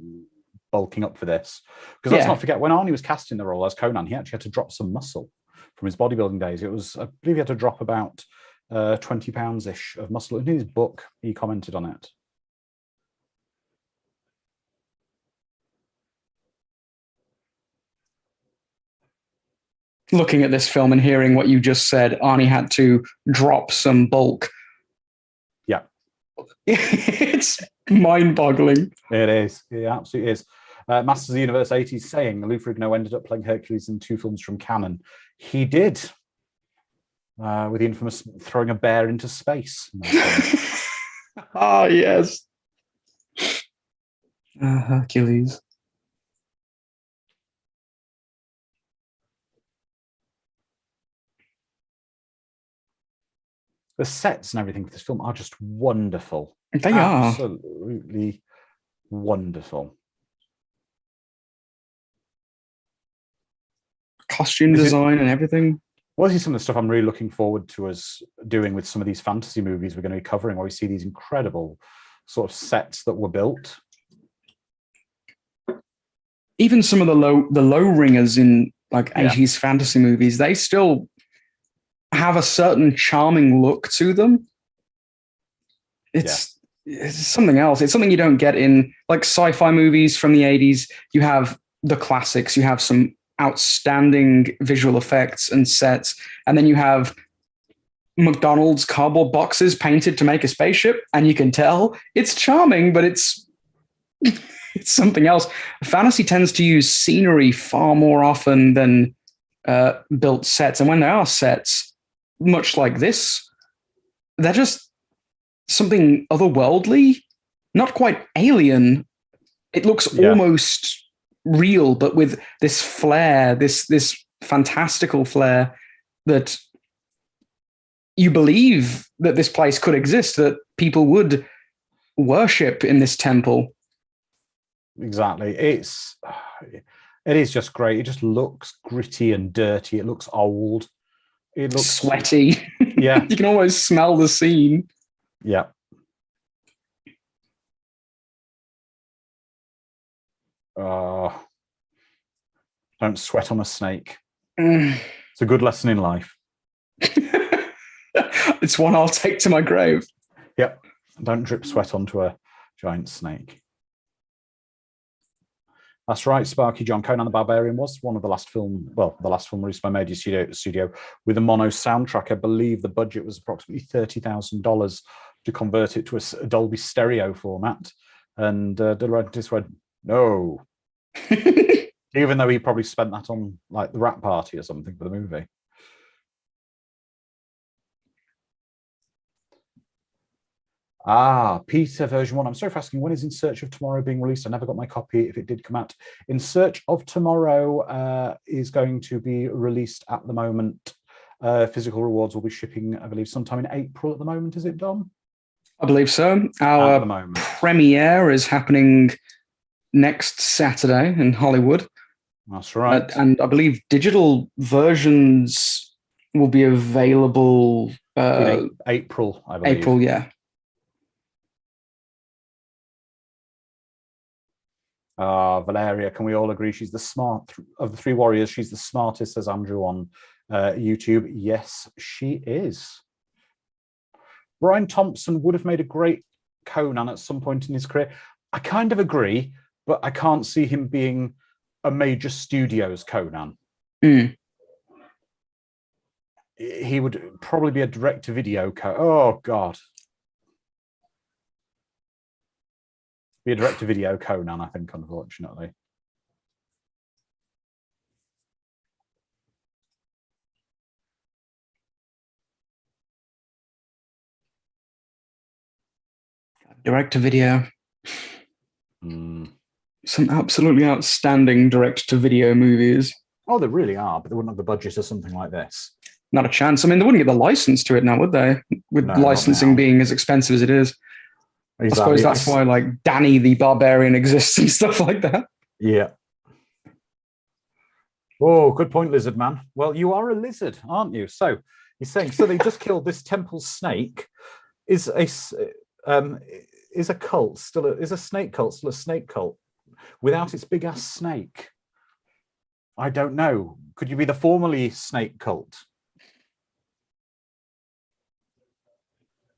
bulking up for this. Because let's not forget, when Arnie was casting the role as Conan, he actually had to drop some muscle from his bodybuilding days. It was, I believe he had to drop about 20 pounds-ish of muscle. In his book, he commented on it. Looking at this film and hearing what you just said, Arnie had to drop some bulk. Yeah. It's mind-boggling. It is. It absolutely is. Masters of the Universe 80 saying Lou Ferrigno ended up playing Hercules in 2 films from Canon. He did. With the infamous throwing a bear into space. Ah, yes. Hercules. The sets and everything for this film are just wonderful. They are. Absolutely wonderful. Costume design and everything. Well, this is some of the stuff I'm really looking forward to us doing with some of these fantasy movies we're going to be covering, where we see these incredible sort of sets that were built. Even some of the low ringers in like 80s fantasy movies, they still have a certain charming look to them. It's something else. It's something you don't get in like sci-fi movies from the 80s. You have the classics, you have some outstanding visual effects and sets, and then you have McDonald's cardboard boxes painted to make a spaceship, and you can tell it's charming, but it's something else. Fantasy tends to use scenery far more often than built sets, and when there are sets much like this, they're just something otherworldly, not quite alien. It looks almost real, but with this flair, this fantastical flair that you believe that this place could exist, that people would worship in this temple. Exactly. It is just great. It just looks gritty and dirty. It looks old. It looks sweaty. Yeah. You can almost smell the scene. Yeah. Don't sweat on a snake. It's a good lesson in life. It's one I'll take to my grave. Yep. Don't drip sweat onto a giant snake. That's right, Sparky John. Conan the Barbarian was one of the last film, the last film released by Media Studio with a mono soundtrack. I believe the budget was approximately $30,000 to convert it to a Dolby stereo format. And De Laurentiis went, no. Even though he probably spent that on like the Rat Party or something for the movie. Peter version 1. I'm sorry for asking, when is In Search of Tomorrow being released? I never got my copy if it did come out. In Search of Tomorrow is going to be released at the moment. Physical rewards will be shipping, I believe, sometime in April at the moment. Is it, Dom? I believe so. Our premiere is happening next Saturday in Hollywood. That's right. And I believe digital versions will be available in April, I believe. April, yeah. Valeria, can we all agree she's the smart of the three warriors? She's the smartest, says Andrew on YouTube. Yes, she is. Brian Thompson would have made a great Conan at some point in his career. I kind of agree, but I can't see him being a major studio's Conan. He would probably be a direct-to-video Oh, God. Be a direct-to-video Conan, I think, unfortunately. Direct-to-video. Some absolutely outstanding direct-to-video movies. Oh, they really are, but they wouldn't have the budget or something like this. Not a chance. I mean, they wouldn't get the license to it now, would they? With licensing being as expensive as it is. Exactly. I suppose that's why, like, Danny the Barbarian exists and stuff like that. Yeah. Oh, good point, Lizard Man. Well, you are a lizard, aren't you? So he's saying, so they just killed this temple snake. Is a cult still is a snake cult still a snake cult without its big ass snake? I don't know. Could you be the formerly snake cult?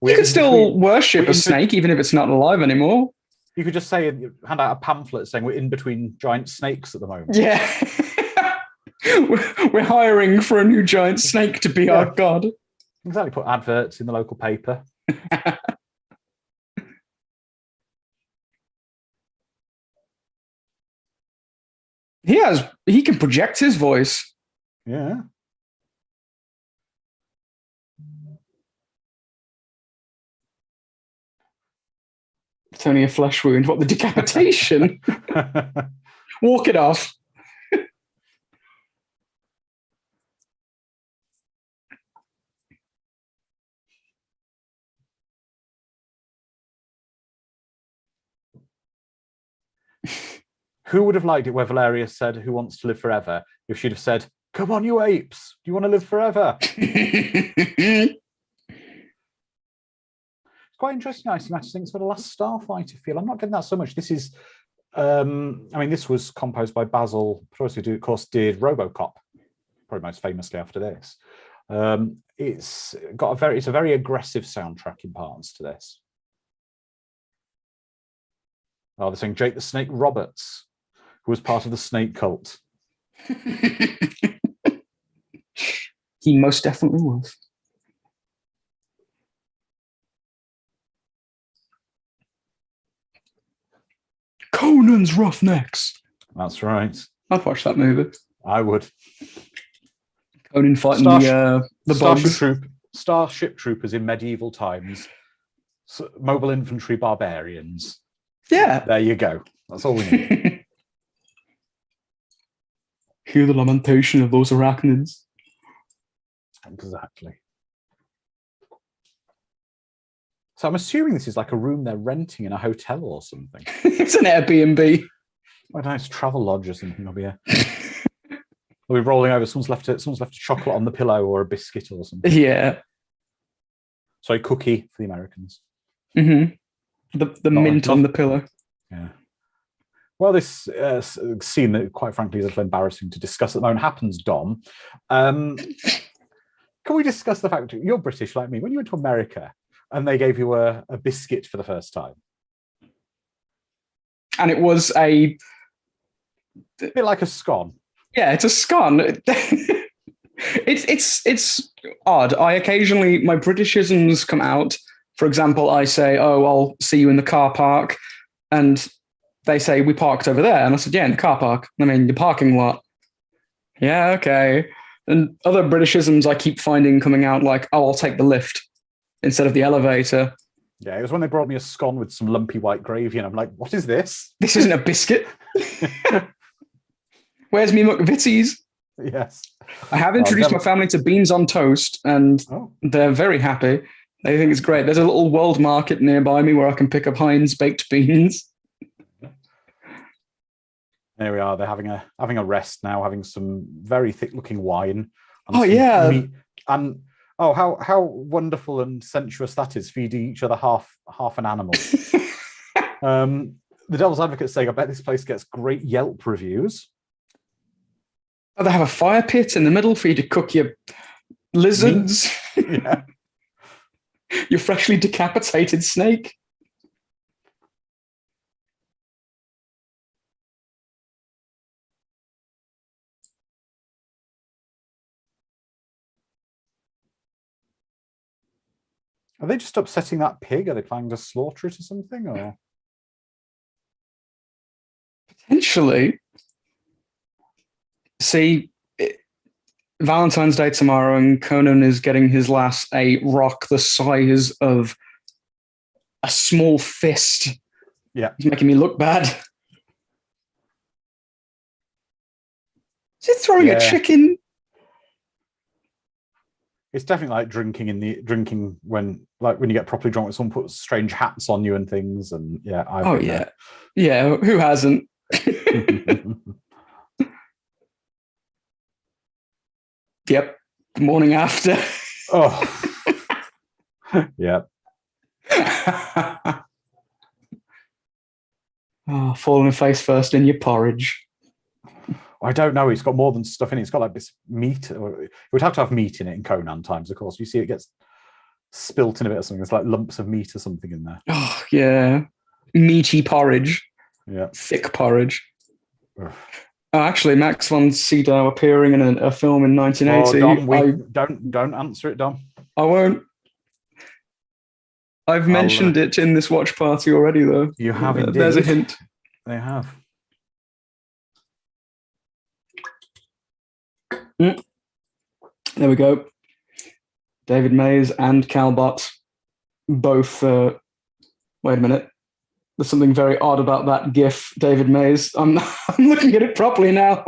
You could still worship a snake even if it's not alive anymore. You could just say, hand out a pamphlet saying we're in between giant snakes at the moment. Yeah. We're hiring for a new giant snake to be our god. Exactly. Put adverts in the local paper. He can project his voice. Yeah. It's only a flesh wound. What, the decapitation? Walk it off. Who would have liked it where Valeria said, "Who wants to live forever?" if she'd have said, "Come on, you apes. Do you want to live forever?" It's quite interesting, Icy Match. I think it's got a Last Starfighter feel. I'm not getting that so much. This is, I mean, this was composed by Basil Prost, who, of course, did RoboCop, probably most famously after this. It's a very aggressive soundtrack in parts to this. Oh, they're saying Jake the Snake Roberts, who was part of the snake cult. He most definitely was. Conan's Roughnecks. That's right. I'd watch that movie. I would. Conan fighting the Starship Troopers in medieval times. Mobile infantry barbarians. Yeah. There you go. That's all we need. Hear the lamentation of those arachnids. Exactly. So I'm assuming this is like a room they're renting in a hotel or something. It's an Airbnb. A nice travel lodge or something. I'll be rolling over. Someone's left a chocolate on the pillow or a biscuit or something. Yeah. Sorry, cookie for the Americans. Mm-hmm. The mint on the pillow. Yeah. Well, this scene that, quite frankly, is a little embarrassing to discuss at the moment happens, Dom. Can we discuss the fact you're British like me? When you went to America and they gave you a biscuit for the first time, and it was a bit like a scone. Yeah, it's a scone. It's odd. I occasionally, my Britishisms come out. For example, I say, "Oh, I'll see you in the car park," and they say, "We parked over there," and I said, "Yeah, in the car park. I mean, the parking lot." Yeah, okay. And other Britishisms I keep finding coming out like, "Oh, I'll take the lift instead of the elevator." Yeah, it was when they brought me a scone with some lumpy white gravy, and I'm like, what is this? This isn't a biscuit. Where's me McVitie's? Yes. I have introduced my family to beans on toast, and they're very happy. They think it's great. There's a little world market nearby me where I can pick up Heinz baked beans. There we are. They're having a rest now, having some very thick-looking wine. And meat. And how wonderful and sensuous that is, feeding each other half an animal. The Devil's Advocate saying, I bet this place gets great Yelp reviews. Oh, they have a fire pit in the middle for you to cook your lizards. Yeah. Your freshly decapitated snake. Are they just upsetting that pig? Are they planning to slaughter it or something? Or potentially. See, Valentine's Day tomorrow, and Conan is getting his last a rock the size of a small fist. Yeah. He's making me look bad. Is it throwing a chicken? It's definitely like drinking when you get properly drunk, when someone puts strange hats on you and things. And yeah, yeah. Who hasn't? Yep. The morning after. Oh. Yep. Oh, falling face first in your porridge. I don't know. It's got more than stuff in it. It's got like this meat. It would have to have meat in it in Conan times, of course. You see it gets spilt in a bit of something. There's like lumps of meat or something in there. Oh, yeah. Meaty porridge. Yeah. Thick porridge. Ugh. Actually, Max von Sydow appearing in a film in 1980. Dom, don't answer it, Dom. I won't. I've mentioned it in this watch party already, though. You have indeed. There's a hint. They have. There we go. David Mays and Cal Bott both. Wait a minute. There's something very odd about that GIF, David Mays. I'm looking at it properly now.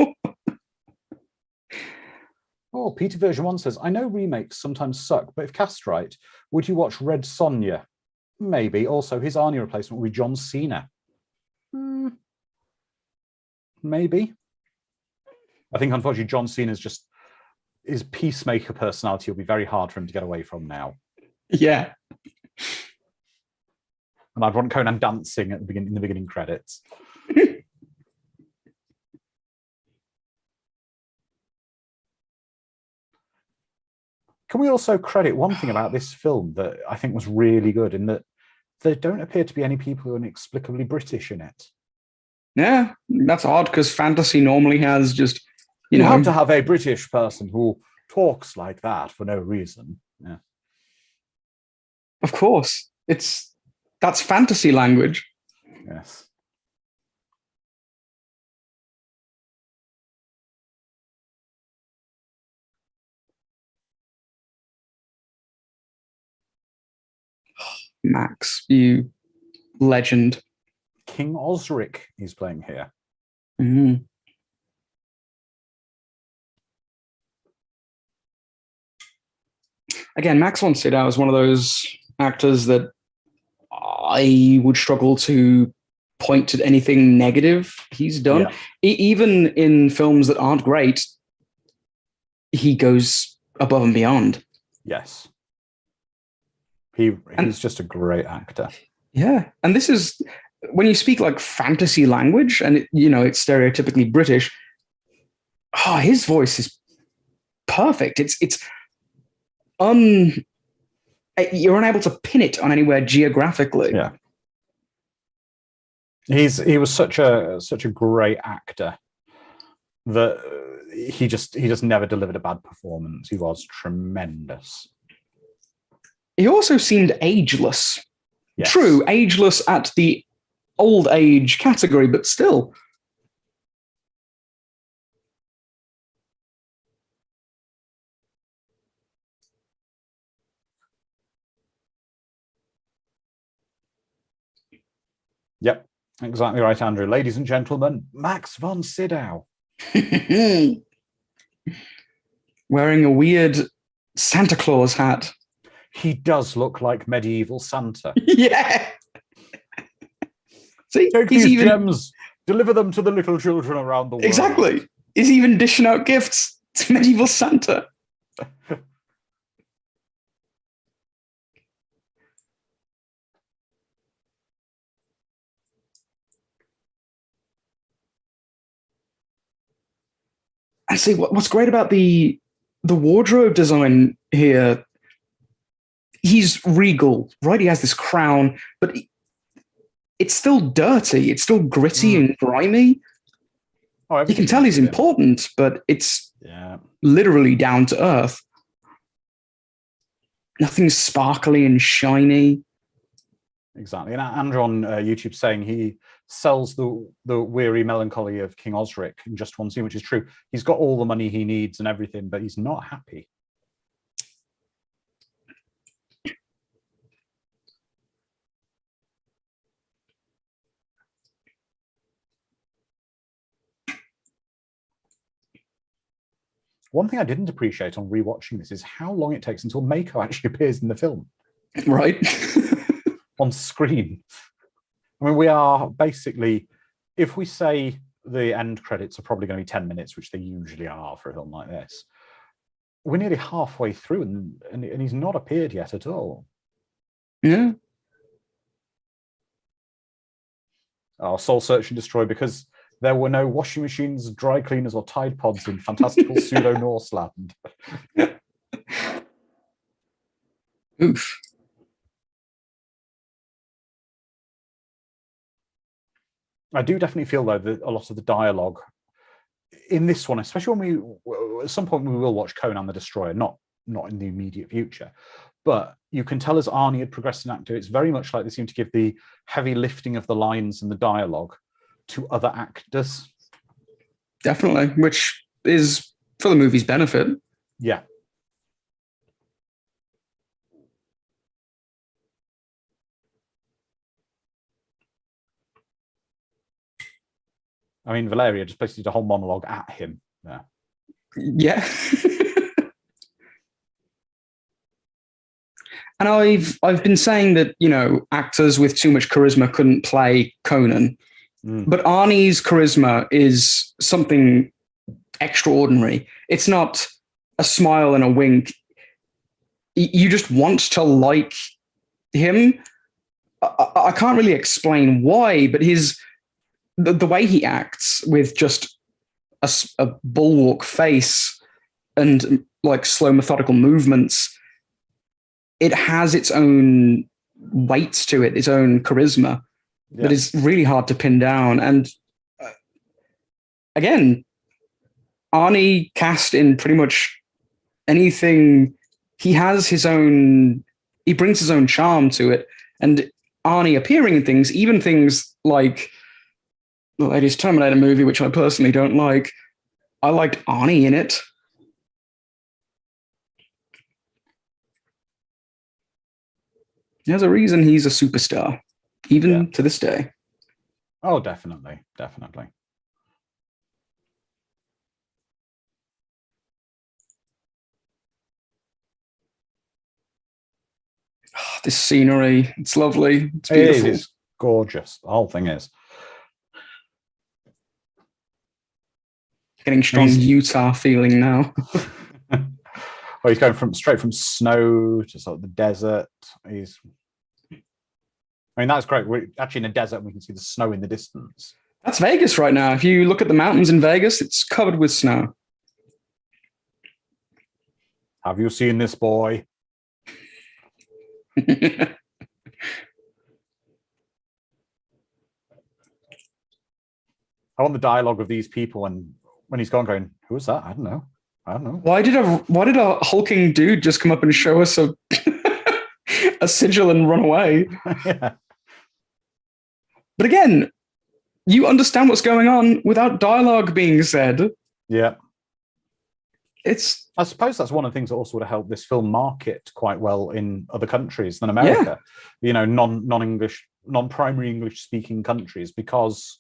Oh, Peter Version 1 says, I know remakes sometimes suck, but if cast right, would you watch Red Sonja? Maybe. Also, his Arnie replacement would be John Cena. Maybe. I think, unfortunately, John Cena's just his peacemaker personality will be very hard for him to get away from now. Yeah. And I'd want Conan dancing at the beginning credits. Can we also credit one thing about this film that I think was really good, in that there don't appear to be any people who are inexplicably British in it. Yeah, that's odd, because fantasy normally has just, you have to have a British person who talks like that for no reason. Yeah. Of course. That's fantasy language. Yes. Max, you legend. King Osric he's playing here. Mm. Again, Max von Sydow is one of those actors that I would struggle to point to anything negative he's done. Yeah. Even in films that aren't great, he goes above and beyond. Yes. He's just a great actor. Yeah. And this is, when you speak like fantasy language and it's stereotypically British, his voice is perfect. You're unable to pin it on anywhere geographically. Yeah. He was such a great actor that he just never delivered a bad performance. He was tremendous. He also seemed ageless. Yes. True, ageless at the old age category, but still. Yep, exactly right, Andrew. Ladies and gentlemen, Max von Sydow. Wearing a weird Santa Claus hat. He does look like medieval Santa. Yeah. See, Take these gems, deliver them to the little children around the world. Exactly. He's even dishing out gifts to medieval Santa. I see. What's great about the wardrobe design here, he's regal, right? He has this crown, but it's still dirty. It's still gritty and grimy. Oh, you can tell he's important, but it's literally down to earth. Nothing's sparkly and shiny. Exactly. And Andrew on YouTube saying he sells the weary melancholy of King Osric in just one scene, which is true. He's got all the money he needs and everything, but he's not happy. One thing I didn't appreciate on rewatching this is how long it takes until Mako actually appears in the film. Right. On screen. I mean, we are basically, if we say the end credits are probably going to be 10 minutes, which they usually are for a film like this, we're nearly halfway through and he's not appeared yet at all. Yeah. Oh, Soul Search and Destroy, because there were no washing machines, dry cleaners, or Tide Pods in fantastical pseudo-Norse land. Oof. I do definitely feel, though, that a lot of the dialogue in this one, especially when at some point we will watch Conan the Destroyer, not in the immediate future, but you can tell as Arnie had progressed in actor, it's very much like they seem to give the heavy lifting of the lines and the dialogue to other actors. Definitely, which is for the movie's benefit. Yeah. I mean, Valeria just basically did a whole monologue at him. Yeah. And I've been saying that, you know, actors with too much charisma couldn't play Conan. But Arnie's charisma is something extraordinary. It's not a smile and a wink. You just want to like him. I can't really explain why, but the way he acts with just a bulwark face and like slow methodical movements, it has its own weight to it, its own charisma. That is really hard to pin down. And again, Arnie cast in pretty much anything. He has his own, he brings his own charm to it. And Arnie appearing in things, even things like the latest Terminator movie, which I personally don't like, I liked Arnie in it. There's a reason he's a superstar. Even to this day. Oh, definitely. Definitely. Oh, this scenery, it's lovely. It's beautiful. It is gorgeous. The whole thing is. Getting strong Utah feeling now. Well, he's going straight from snow to sort of the desert. I mean, that's great. We're actually in a desert and we can see the snow in the distance. That's Vegas right now. If you look at the mountains in Vegas, it's covered with snow. Have you seen this boy? I want the dialogue of these people and when he's going, who is that? I don't know. Why did a hulking dude just come up and show us a sigil and run away? Yeah. But again, you understand what's going on without dialogue being said. Yeah. I suppose that's one of the things that also would have helped this film market quite well in other countries than America. Yeah. You know, non-English non-primary English speaking countries, because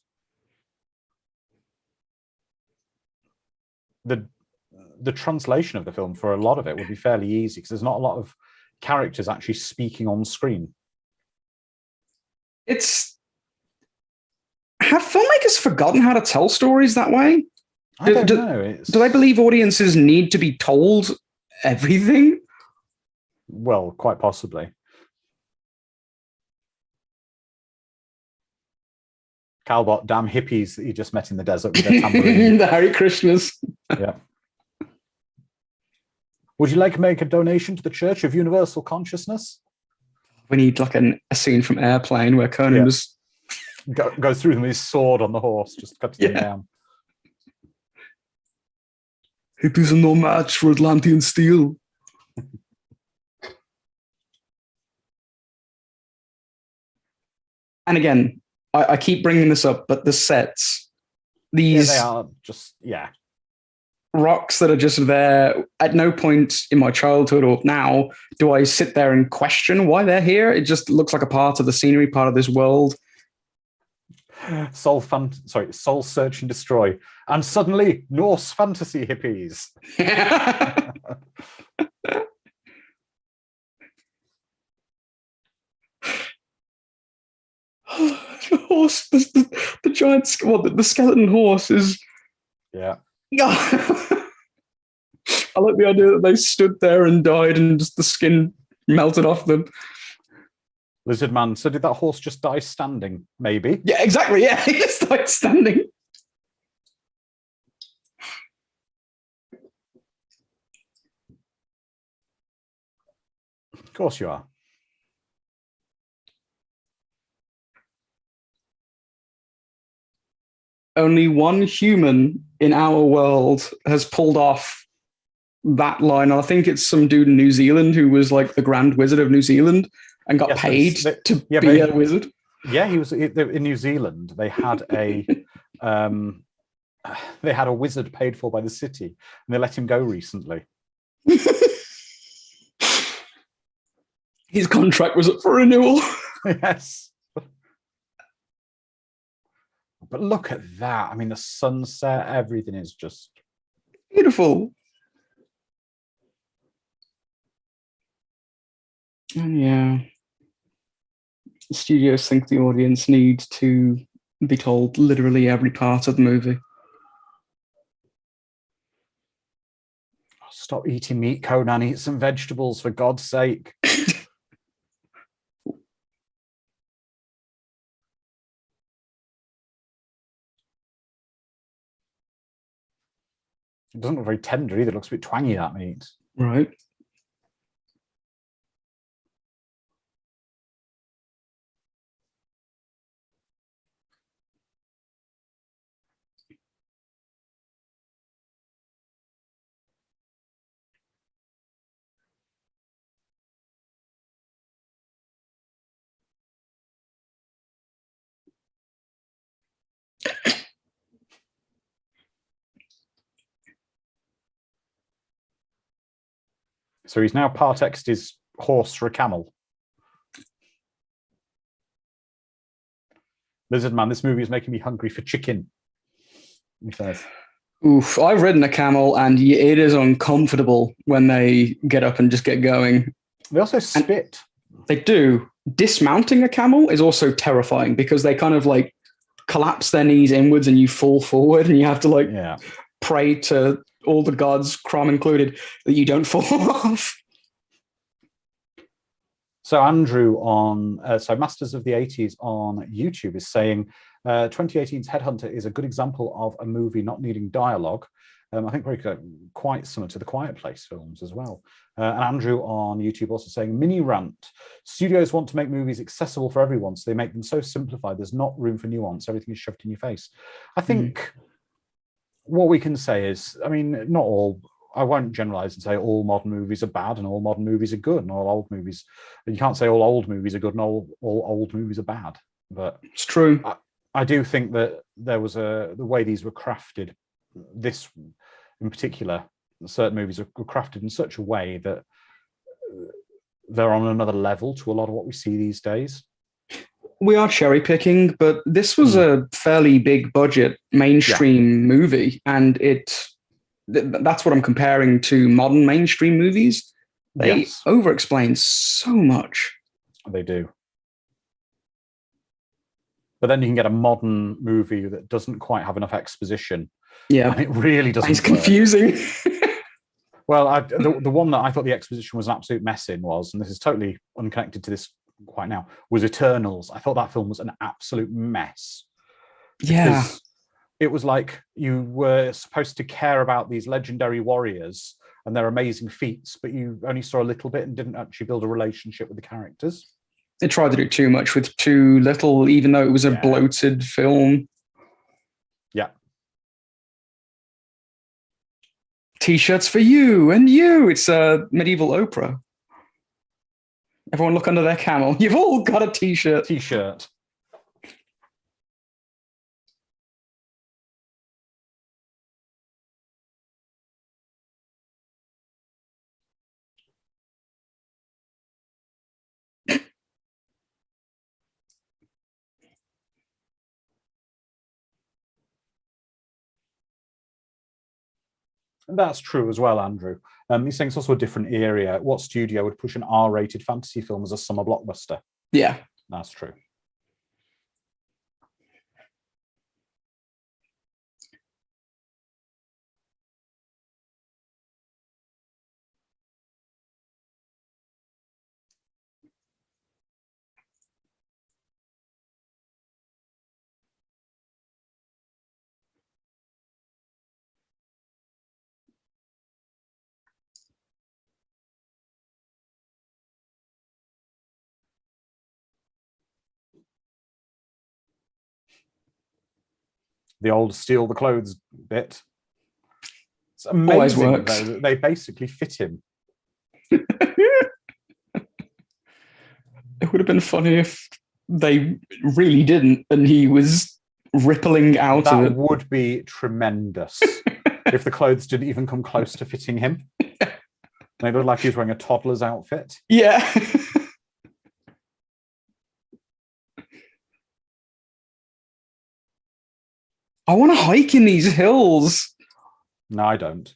the translation of the film for a lot of it would be fairly easy, because there's not a lot of characters actually speaking on screen. Have filmmakers forgotten how to tell stories that way? I don't know. Do they believe audiences need to be told everything? Well, quite possibly. Calbot, damn hippies that you just met in the desert with their tambourine. The Hare Krishnas. Yeah. Would you like to make a donation to the Church of Universal Consciousness? We need like a scene from Airplane where Conan just go through them with his sword on the horse, just cuts them down. Hippies are no match for Atlantean steel. And again, I keep bringing this up, but the sets, these they are just rocks that are just there. At no point in my childhood or now do I sit there and question why they're here. It just looks like a part of the scenery, part of this world. Soul search and destroy, and suddenly Norse fantasy hippies. The horse, the giant, the skeleton horse is. Yeah. I like the idea that they stood there and died, and just the skin melted off them. Lizard Man. So did that horse just die standing? Maybe. Yeah, exactly. Yeah, he just died standing. Of course you are. Only one human in our world has pulled off that line. I think it's some dude in New Zealand who was like the Grand Wizard of New Zealand and got paid to be a wizard. Yeah, he was in New Zealand. They had a wizard paid for by the city, and they let him go recently. His contract was up for renewal. Yes. But look at that. I mean, the sunset, everything is just beautiful. And yeah. Studios think the audience need to be told literally every part of the movie. Stop eating meat, Conan. Eat some vegetables, for God's sake. It doesn't look very tender either. It looks a bit twangy, that meat. Right. So he's now part-exed his horse for a camel. Lizard Man, this movie is making me hungry for chicken, he says. Oof, I've ridden a camel and it is uncomfortable when they get up and just get going. They also spit. And they do. Dismounting a camel is also terrifying because they kind of like collapse their knees inwards and you fall forward and you have to pray to all the gods, Crom included, that you don't fall off. So Andrew on Masters of the 80s on YouTube is saying 2018's Headhunter is a good example of a movie not needing dialogue. I think very quite similar to the Quiet Place films as well. And Andrew on YouTube also saying, mini rant, studios want to make movies accessible for everyone, so they make them so simplified, there's not room for nuance, everything is shoved in your face. I think what we can say is, I mean, not all, I won't generalize and say all modern movies are bad and all modern movies are good and all old movies, you can't say all old movies are good and all old movies are bad. But it's true. I do think that there was the way these were crafted, this in particular, certain movies are crafted in such a way that they're on another level to a lot of what we see these days. we are cherry picking, but this was a fairly big budget mainstream movie, and that's what I'm comparing to modern mainstream movies. They over-explain so much. They do. But then you can get a modern movie that doesn't quite have enough exposition. Yeah. And it really doesn't It's confusing. Well, the one that I thought the exposition was an absolute mess in was, and this is totally unconnected to this quite now, was Eternals. I thought that film was an absolute mess. Yeah. It was like you were supposed to care about these legendary warriors and their amazing feats, but you only saw a little bit and didn't actually build a relationship with the characters. They tried to do too much with too little, even though it was a bloated film. Yeah. T-shirts for you and you. It's a medieval Oprah. Everyone look under their camel. You've all got a T-shirt. T-shirt. That's true as well, Andrew. He's saying it's also a different area. What studio would push an R-rated fantasy film as a summer blockbuster? Yeah. That's true. The old steal the clothes bit. It's amazing. Always works. Though, that they basically fit him. It would have been funny if they really didn't and he was rippling out of it. That would be tremendous. If the clothes didn't even come close to fitting him. They looked like he was wearing a toddler's outfit. Yeah. I want to hike in these hills. No, I don't.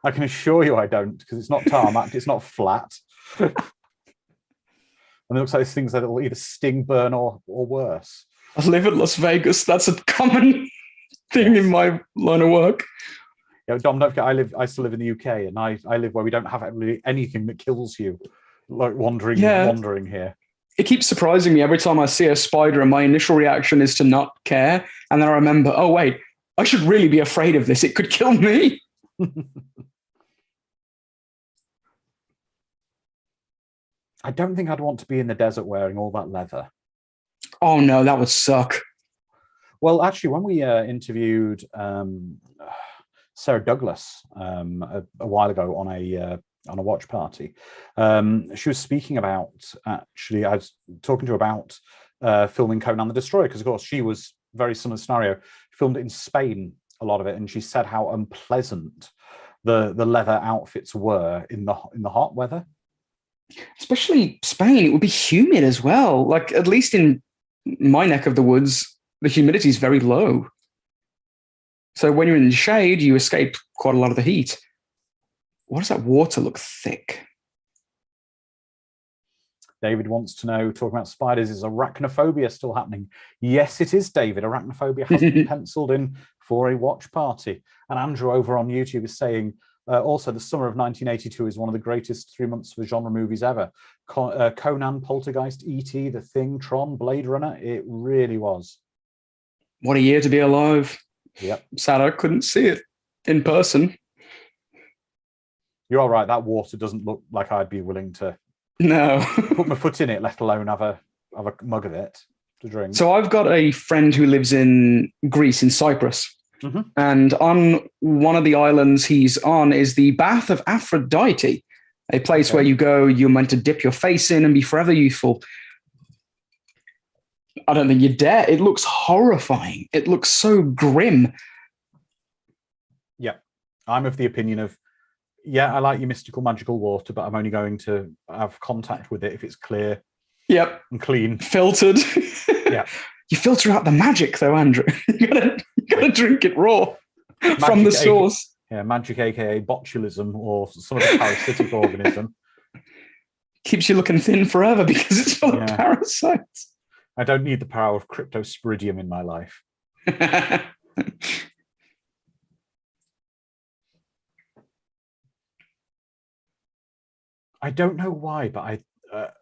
I can assure you I don't, because it's not tarmac, it's not flat. And it looks like these things that will either sting, burn, or worse. I live in Las Vegas. That's a common thing in my line of work. Yeah, Dom, don't forget, I still live in the UK, and I live where we don't have really anything that kills you, like wandering here. It keeps surprising me every time I see a spider, and my initial reaction is to not care, and then I remember, oh wait, I should really be afraid of this. It could kill me. I don't think I'd want to be in the desert wearing all that leather. Oh no, that would suck. Well, actually, when we interviewed Sarah Douglas a while ago on a watch party, she was speaking about, actually, I was talking to her about filming Conan the Destroyer, because of course she was very similar scenario, filmed it in Spain, a lot of it, and she said how unpleasant the leather outfits were in the hot weather. Especially Spain, it would be humid as well. Like, at least in my neck of the woods, the humidity is very low. So when you're in the shade, you escape quite a lot of the heat. Why does that water look thick? David wants to know, talking about spiders, is arachnophobia still happening? Yes, it is, David. Arachnophobia has been penciled in for a watch party. And Andrew over on YouTube is saying, also, the summer of 1982 is one of the greatest 3 months for genre movies ever. Conan, Poltergeist, E.T., The Thing, Tron, Blade Runner. It really was. What a year to be alive. Yep. Sad I couldn't see it in person. You're all right. That water doesn't look like I'd be willing to put my foot in it, let alone have a mug of it to drink. So I've got a friend who lives in Greece, in Cyprus. Mm-hmm. And on one of the islands he's on is the Bath of Aphrodite, a place where you go, you're meant to dip your face in and be forever youthful. I don't think you dare. It looks horrifying. It looks so grim. Yeah. I'm of the opinion of Yeah, I like your mystical, magical water, but I'm only going to have contact with it if it's clear Yep. and clean. Filtered. Yeah. You filter out the magic, though, Andrew. You gotta drink it raw from the source. Yeah, magic, aka botulism, or some of the parasitic organism. Keeps you looking thin forever because it's full of parasites. I don't need the power of cryptosporidium in my life. I don't know why, but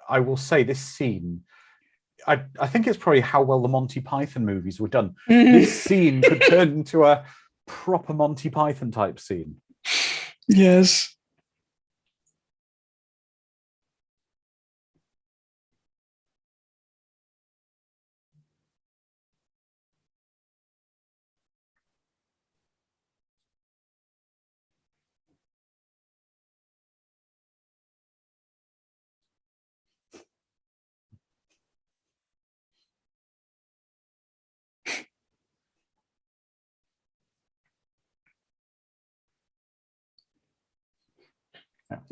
I will say this scene. I think it's probably how well the Monty Python movies were done. This scene could turn into a proper Monty Python type scene. Yes.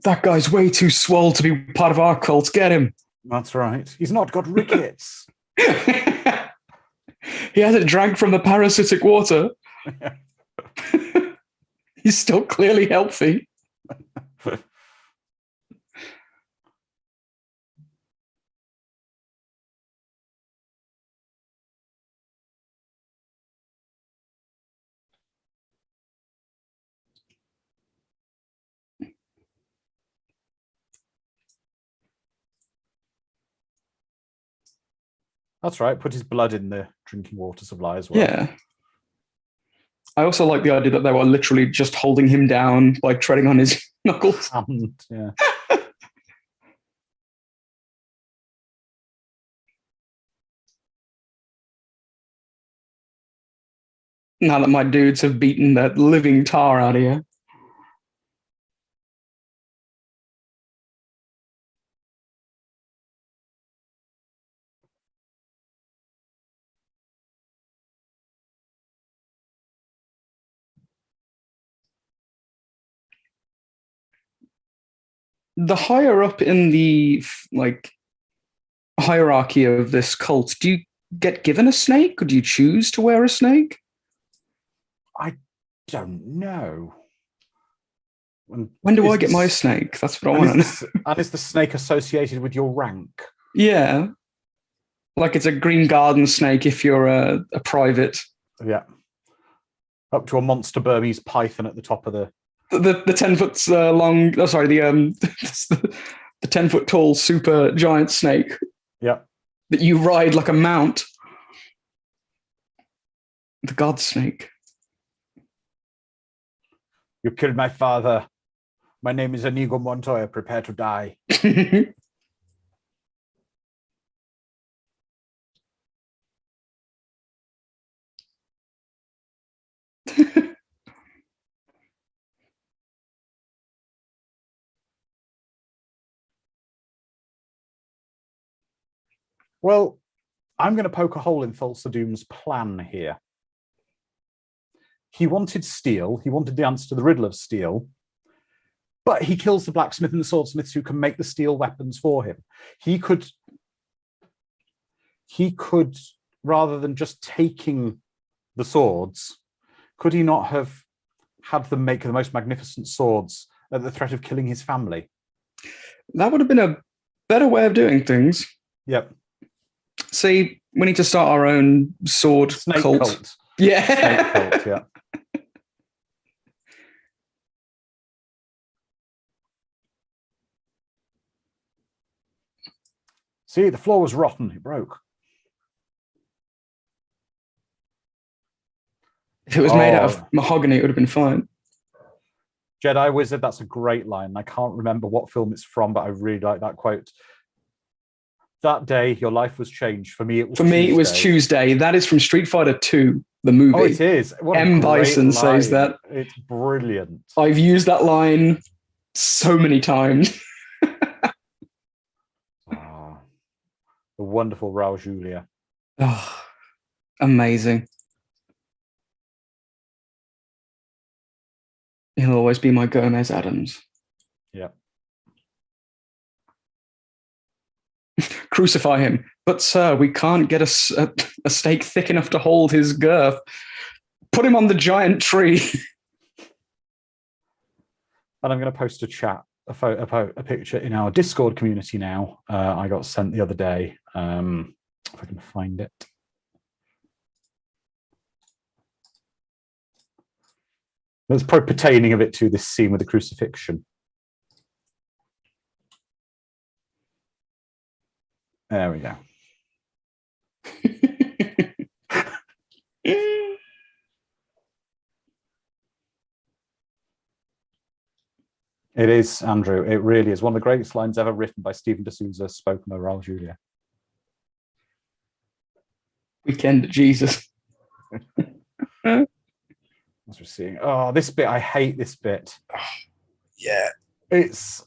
That guy's way too swole to be part of our cult. Get him. That's right. He's not got rickets. He hasn't drank from the parasitic water. He's still clearly healthy. That's right. Put his blood in the drinking water supply as well. Yeah. I also like the idea that they were literally just holding him down, like treading on his knuckles. Yeah. Now that my dudes have beaten that living tar out of you. The higher up in the hierarchy of this cult, do you get given a snake, or do you choose to wear a snake? I don't know. When do I get my snake? That's what I want to know. And is the snake associated with your rank? Yeah. Like it's a green garden snake if you're a private. Yeah. Up to a monster Burmese python at the top of the 10 foot long. Oh, sorry, the 10 foot tall super giant snake. Yeah. That you ride like a mount. The god snake. You killed my father. My name is Inigo Montoya. Prepare to die. Well, I'm going to poke a hole in Thulsa Doom's plan here. He wanted steel. He wanted the answer to the riddle of steel. But he kills the blacksmith and the swordsmiths who can make the steel weapons for him. He could, rather than just taking the swords, could he not have had them make the most magnificent swords at the threat of killing his family? That would have been a better way of doing things. Yep. See, we need to start our own sword Snake cult. Yeah. Snake cult, yeah. See, the floor was rotten. It broke. If it was made out of mahogany, it would have been fine. Jedi Wizard, that's a great line. I can't remember what film it's from, but I really like that quote. That day, your life was changed. For me, it was Tuesday. It was Tuesday. That is from Street Fighter 2, the movie. Oh, it is. M. Bison says that. It's brilliant. I've used that line so many times. The wonderful Raul Julia. Oh, amazing. He'll always be my Gomez Adams. Yeah. Crucify him. But, sir, we can't get a stake thick enough to hold his girth. Put him on the giant tree. And I'm going to post a picture in our Discord community now. I got sent the other day. If I can find it. That's probably pertaining a bit to this scene with the crucifixion. There we go. It is, Andrew. It really is one of the greatest lines ever written by Stephen D'Souza, spoken by Raul Julia. Weekend at Jesus. As we're seeing, oh, this bit, I hate this bit. Yeah. It's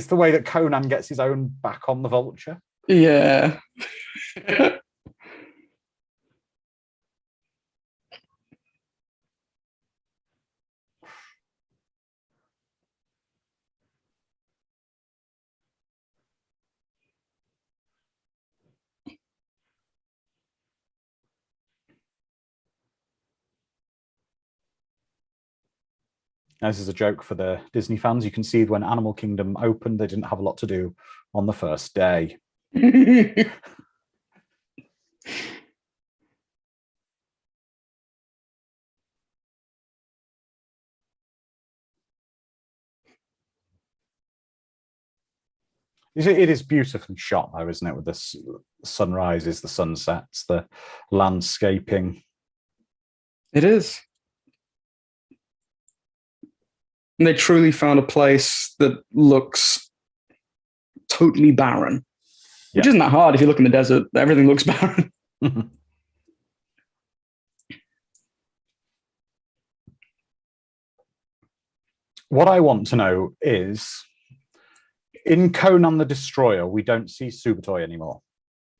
the way that Conan gets his own back on the vulture. Yeah. Now, this is a joke for the Disney fans. You can see when Animal Kingdom opened, they didn't have a lot to do on the first day. It is beautifully shot, though, isn't it? With the sunrises, the sunsets, the landscaping. It is. And they truly found a place that looks totally barren, which isn't that hard if you look in the desert. Everything looks barren. What I want to know is, in Conan the Destroyer, we don't see Subatoy anymore.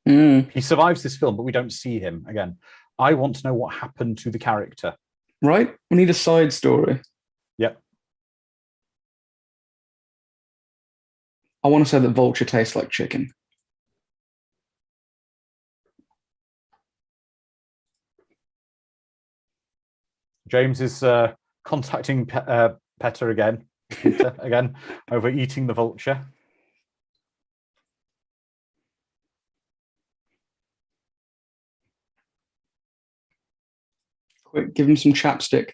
He survives this film, but we don't see him again. I want to know what happened to the character. Right? We need a side story. Yep. I want to say that Vulture tastes like chicken. James is contacting Peter again, over eating the vulture. Quick, give him some chapstick.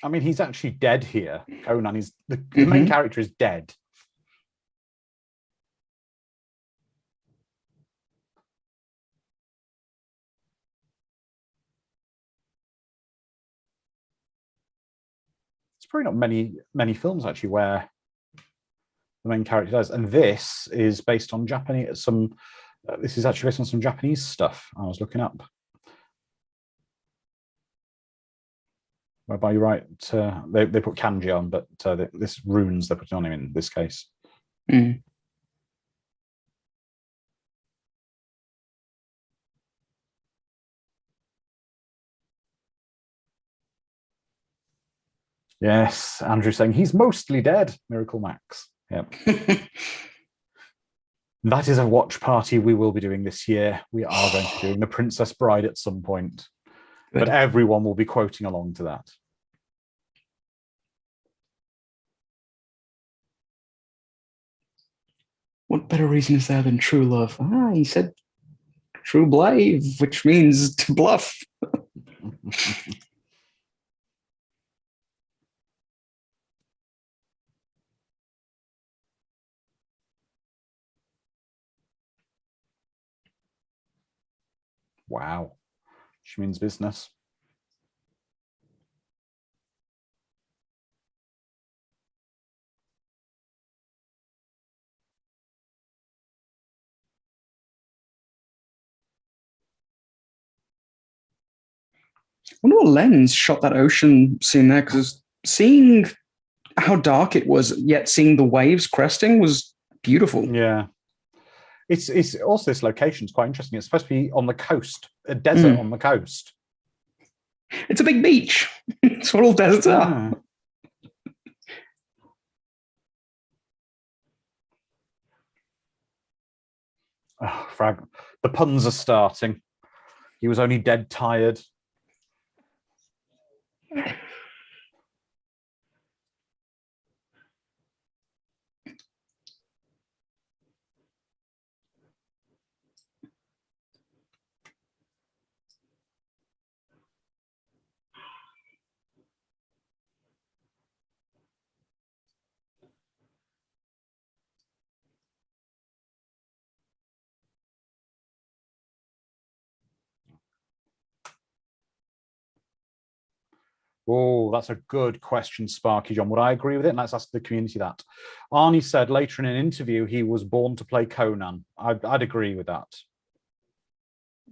I mean, he's actually dead here. Conan is the main character is dead. It's probably not many films actually where the main character does, and this is based on Japanese. This is actually based on some Japanese stuff I was looking up. Whereby you write, they put kanji on, but this runes they're putting on him in this case. Yes, Andrew saying he's mostly dead. Miracle Max. Yep. That is a watch party we will be doing this year. We are going to be doing The Princess Bride at some point. Good. But everyone will be quoting along to that. What better reason is there than true love? He said true blave, which means to bluff. Wow. She means business. I wonder what lens shot that ocean scene there, because seeing how dark it was, yet seeing the waves cresting was beautiful. Yeah. It's also, this location is quite interesting. It's supposed to be on the coast, a desert on the coast. It's a big beach. It's what all deserts are. Oh, frag. The puns are starting. He was only dead tired. Oh, that's a good question, Sparky John. Would I agree with it? And let's ask the community that. Arnie said later in an interview he was born to play Conan. I'd agree with that.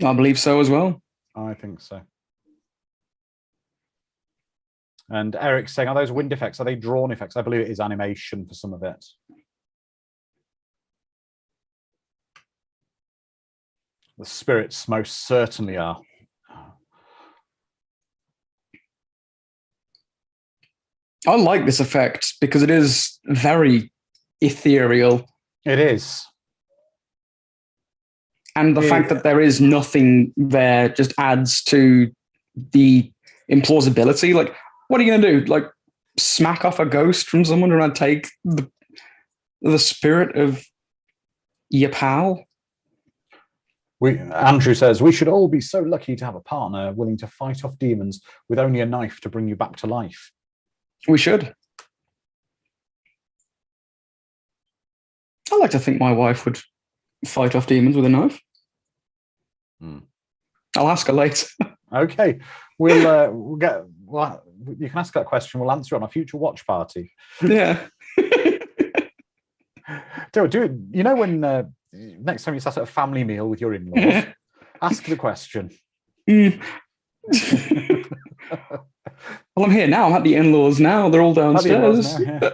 I believe so as well. I think so. And Eric's saying, are those wind effects? Are they drawn effects? I believe it is animation for some of it. The spirits most certainly are. I like this effect because it is very ethereal. It is. And the fact that there is nothing there just adds to the implausibility. Like, what are you going to do? Like, smack off a ghost from someone and take the spirit of your pal? Andrew says, we should all be so lucky to have a partner willing to fight off demons with only a knife to bring you back to life. We should. I like to think my wife would fight off demons with a knife. I'll ask her later. Okay, we'll get. Well, you can ask that question. We'll answer it on a future watch party. Yeah. do it. You know, when next time you sat at a family meal with your in-laws, ask the question. Well, I'm here now. I'm at the in-laws now. They're all downstairs. Now, yeah.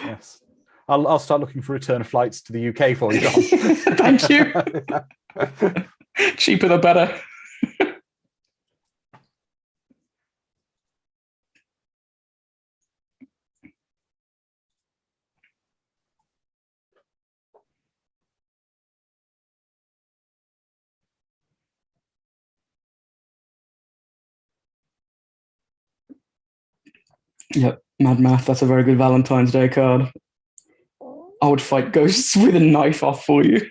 Yes. I'll start looking for return flights to the UK for you, John. Thank you. Cheaper the better. Yep, Mad Math. That's a very good Valentine's Day card. I would fight ghosts with a knife off for you.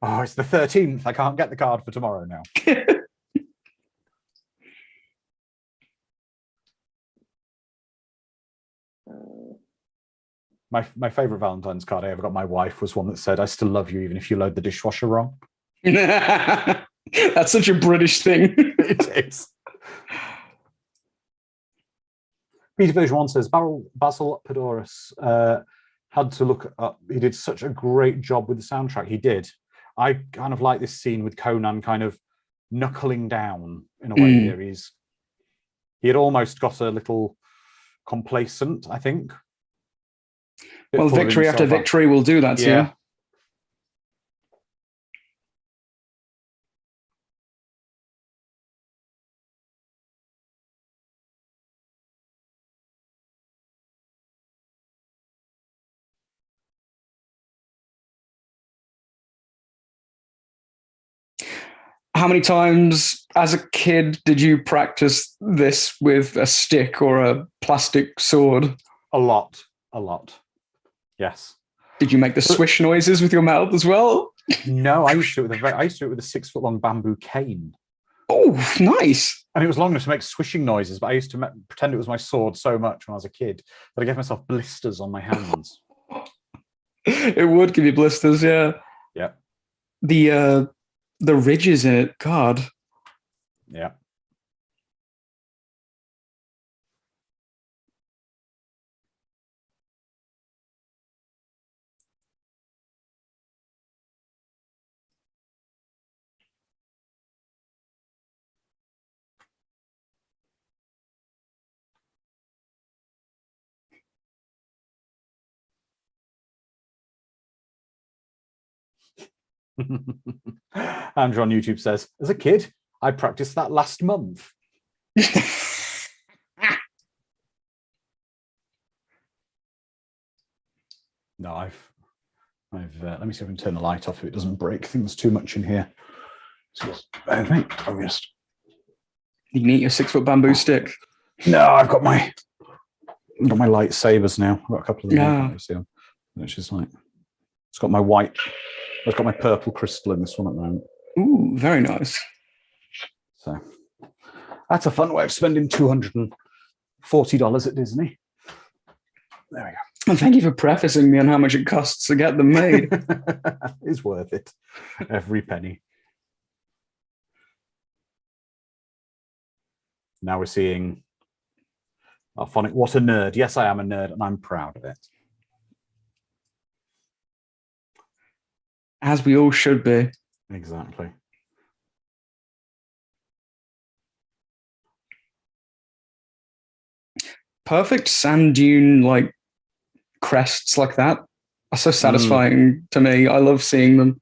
Oh, it's the 13th. I can't get the card for tomorrow now. My favorite Valentine's card I ever got my wife was one that said, I still love you even if you load the dishwasher wrong. That's such a British thing. It is. Beta version 1 says, Basil Podorus had to look up. He did such a great job with the soundtrack. He did. I kind of like this scene with Conan kind of knuckling down in a way here. He had almost got a little complacent, I think. Well, victory after victory will do that to you. How many times as a kid did you practice this with a stick or a plastic sword? A lot. Yes. Did you make the swish noises with your mouth as well? No, I used to do it with a 6-foot-long bamboo cane. Oh, nice. And it was long enough to make swishing noises, but I used to pretend it was my sword so much when I was a kid that I gave myself blisters on my hands. It would give you blisters, yeah. Yeah. The ridges in it, God. Yeah. Andrew on YouTube says, as a kid, I practiced that last month. No, I've let me see if I can turn the light off if it doesn't break things too much in here. So, I think I'm just. You can eat your 6-foot bamboo stick. No, I've got my lightsabers now. I've got a couple of them. Yeah. Which is like, it's got my white, it's got my purple crystal in this one at the moment. Ooh, very nice. So that's a fun way of spending $240 at Disney. There we go. And thank you for prefacing me on how much it costs to get them made. It's worth it. Every penny. Now we're seeing our phonic. What a nerd. Yes, I am a nerd, and I'm proud of it. As we all should be. Exactly. Perfect sand dune like crests like that are so satisfying to me. I love seeing them.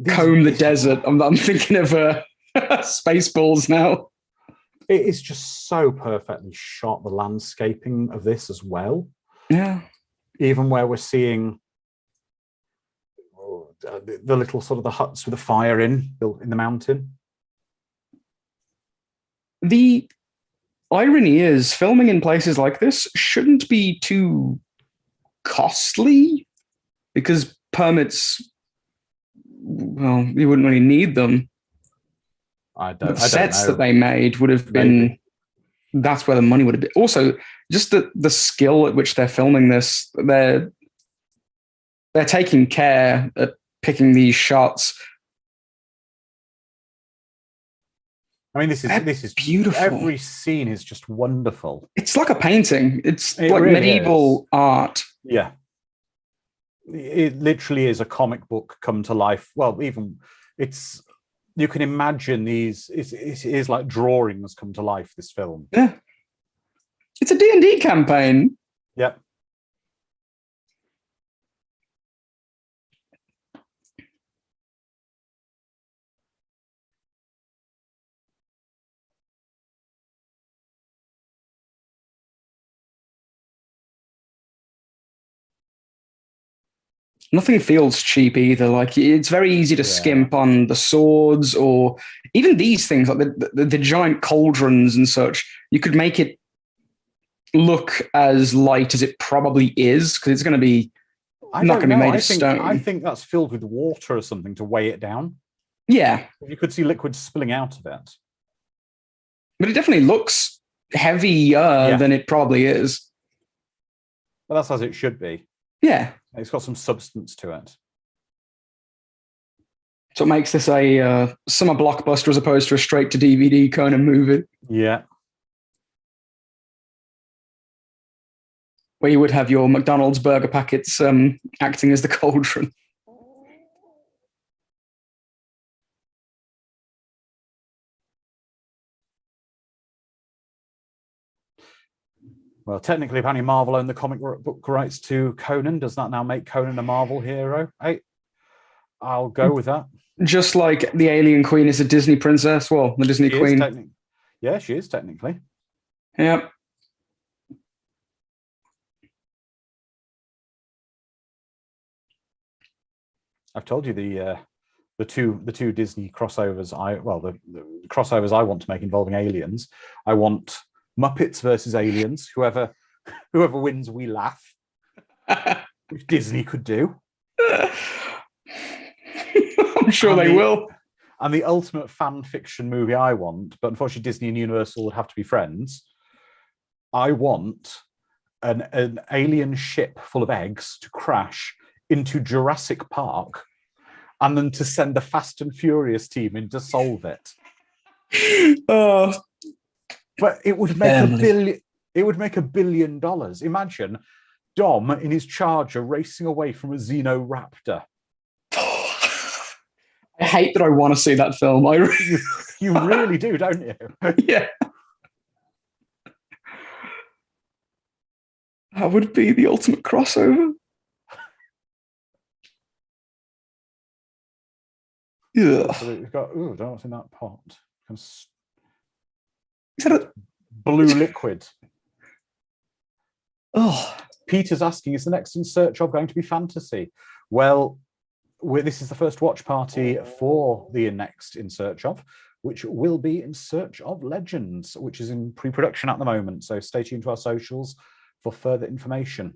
Comb the desert. I'm thinking of Spaceballs now. It is just so perfectly shot, the landscaping of this as well. Yeah. Even where we're seeing the little sort of the huts with a fire built in the mountain. The irony is filming in places like this shouldn't be too costly because permits, well, you wouldn't really need them. The sets that they made would have been, that's where the money would have been. Also, just the skill at which they're filming this, they're taking care at picking these shots. I mean, this is beautiful. Every scene is just wonderful. It's like a painting. It's like really medieval art. Yeah. It literally is a comic book come to life. Well, even you can imagine these, it is like drawings come to life, this film. Yeah. It's a D&D campaign. Yep. Nothing feels cheap either. Like it's very easy to skimp on the swords or even these things like the giant cauldrons and such. You could make it look as light as it probably is because it's going to be not going to be made of stone. I think that's filled with water or something to weigh it down. Yeah. You could see liquid spilling out of it. But it definitely looks heavier than it probably is. But that's as it should be. Yeah. It's got some substance to it. So it makes this a summer blockbuster as opposed to a straight-to-DVD Conan movie. Yeah. Where you would have your McDonald's burger packets acting as the cauldron. Well, technically, apparently Marvel owned the comic book rights to Conan. Does that now make Conan a Marvel hero? Hey, I'll go with that. Just like the Alien Queen is a Disney princess. Well, the Disney Queen. Yeah, she is technically. Yep. I've told you the two Disney crossovers. The crossovers I want to make involving aliens. I want Muppets versus aliens. Whoever wins, we laugh. Which Disney could do. I'm sure they will. And the ultimate fan fiction movie I want, but unfortunately Disney and Universal would have to be friends. I want an alien ship full of eggs to crash into Jurassic Park and then to send the Fast and Furious team in to solve it. But it would make $1 billion. It would make $1 billion. Imagine Dom in his Charger racing away from a Xenoraptor. I hate that I want to see that film. You really do, don't you? Yeah. That would be the ultimate crossover. Ugh. So we've got, don't know what's in that pot. Is that a... Blue liquid. Oh, Peter's asking, is the next In Search Of going to be fantasy? Well, this is the first watch party for the next In Search Of, which will be In Search Of Legends, which is in pre-production at the moment. So stay tuned to our socials for further information.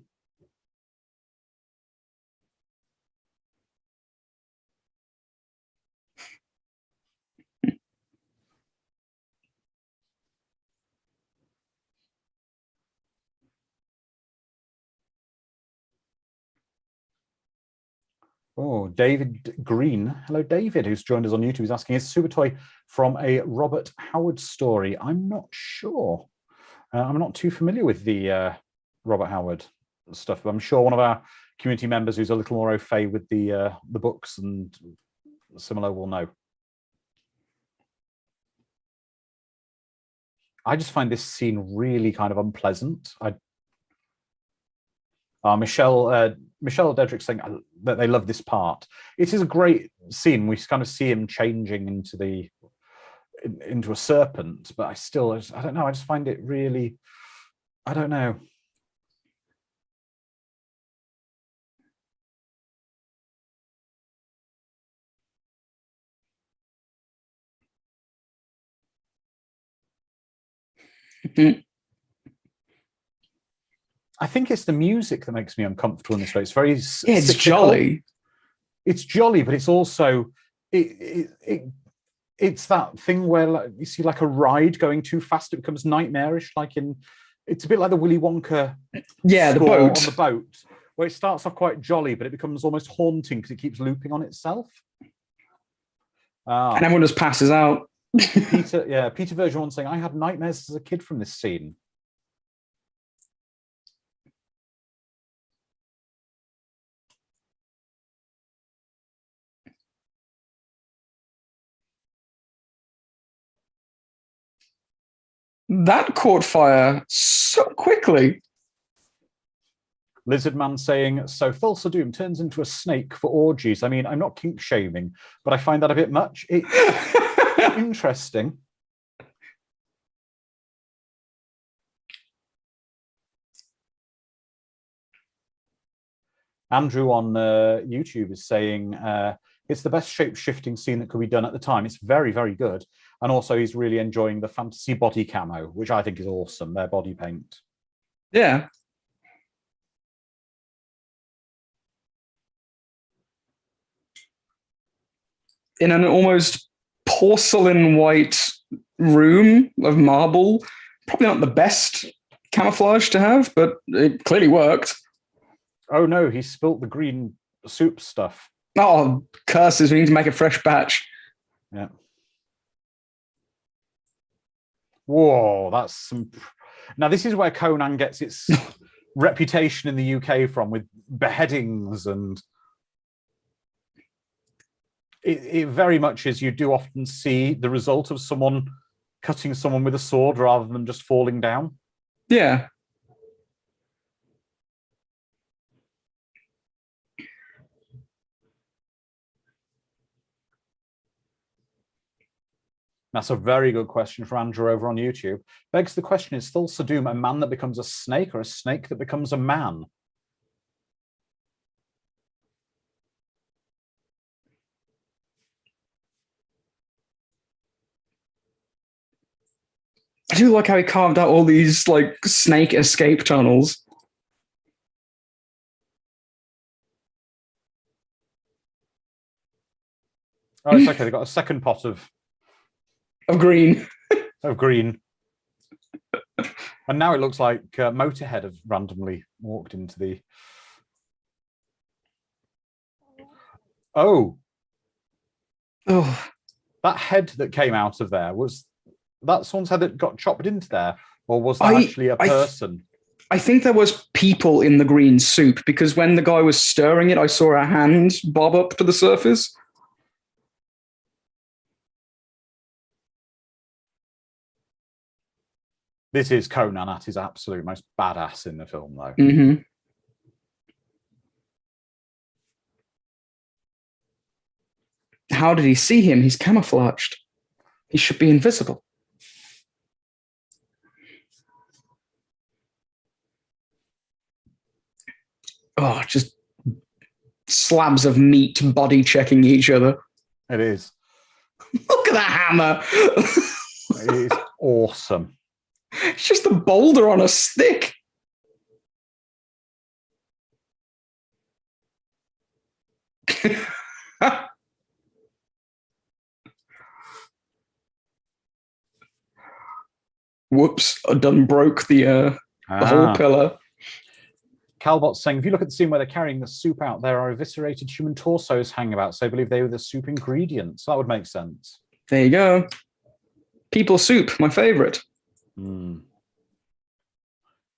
Oh, David Green. Hello, David, who's joined us on YouTube. He's asking, is Subatoy from a Robert Howard story? I'm not sure. I'm not too familiar with the Robert Howard stuff, but I'm sure one of our community members who's a little more au fait with the books and similar will know. I just find this scene really kind of unpleasant. Michelle Dedrick saying that they love this part. It is a great scene. We kind of see him changing into a serpent, but I don't know. I just find it really, I don't know. I think it's the music that makes me uncomfortable in this way. It's very it's jolly. It's jolly, but it's also it's that thing where like, you see like a ride going too fast, it becomes nightmarish. It's a bit like the Willy Wonka the boat on the boat, where it starts off quite jolly, but it becomes almost haunting because it keeps looping on itself. And everyone just passes out. Peter version 1 saying, I had nightmares as a kid from this scene. That caught fire so quickly. Lizardman saying, so Thulsa Doom turns into a snake for orgies. I mean, I'm not kink shaming, but I find that a bit much. It's interesting. Andrew on YouTube is saying, it's the best shape-shifting scene that could be done at the time. It's very, very good. And also he's really enjoying the fantasy body camo, which I think is awesome, their body paint. Yeah. In an almost porcelain white room of marble, probably not the best camouflage to have, but it clearly worked. Oh no, he spilt the green soup stuff. Oh, curses, we need to make a fresh batch. Yeah. Whoa, that's some... Now, this is where Conan gets its reputation in the UK from, with beheadings, and it very much is, you do often see the result of someone cutting someone with a sword rather than just falling down. Yeah. That's a very good question for Andrew over on YouTube. Begs the question, is Thulsa Doom a man that becomes a snake or a snake that becomes a man? I do like how he carved out all these like snake escape tunnels. Oh, it's okay. They've got a second pot of green. Of green. And now it looks like Motorhead have randomly walked into the... Oh. That head that came out of there, was that someone's head that got chopped into there? Or was that actually a person? I think there was people in the green soup, because when the guy was stirring it, I saw a hand bob up to the surface. This is Conan at his absolute most badass in the film, though. Mm-hmm. How did he see him? He's camouflaged. He should be invisible. Oh, just slabs of meat body checking each other. It is. Look at the hammer. It is awesome. It's just a boulder on a stick. Whoops, I done broke the whole pillar. Calbot's saying, if you look at the scene where they're carrying the soup out, there are eviscerated human torsos hanging about, so I believe they were the soup ingredients. That would make sense. There you go. People soup, my favorite.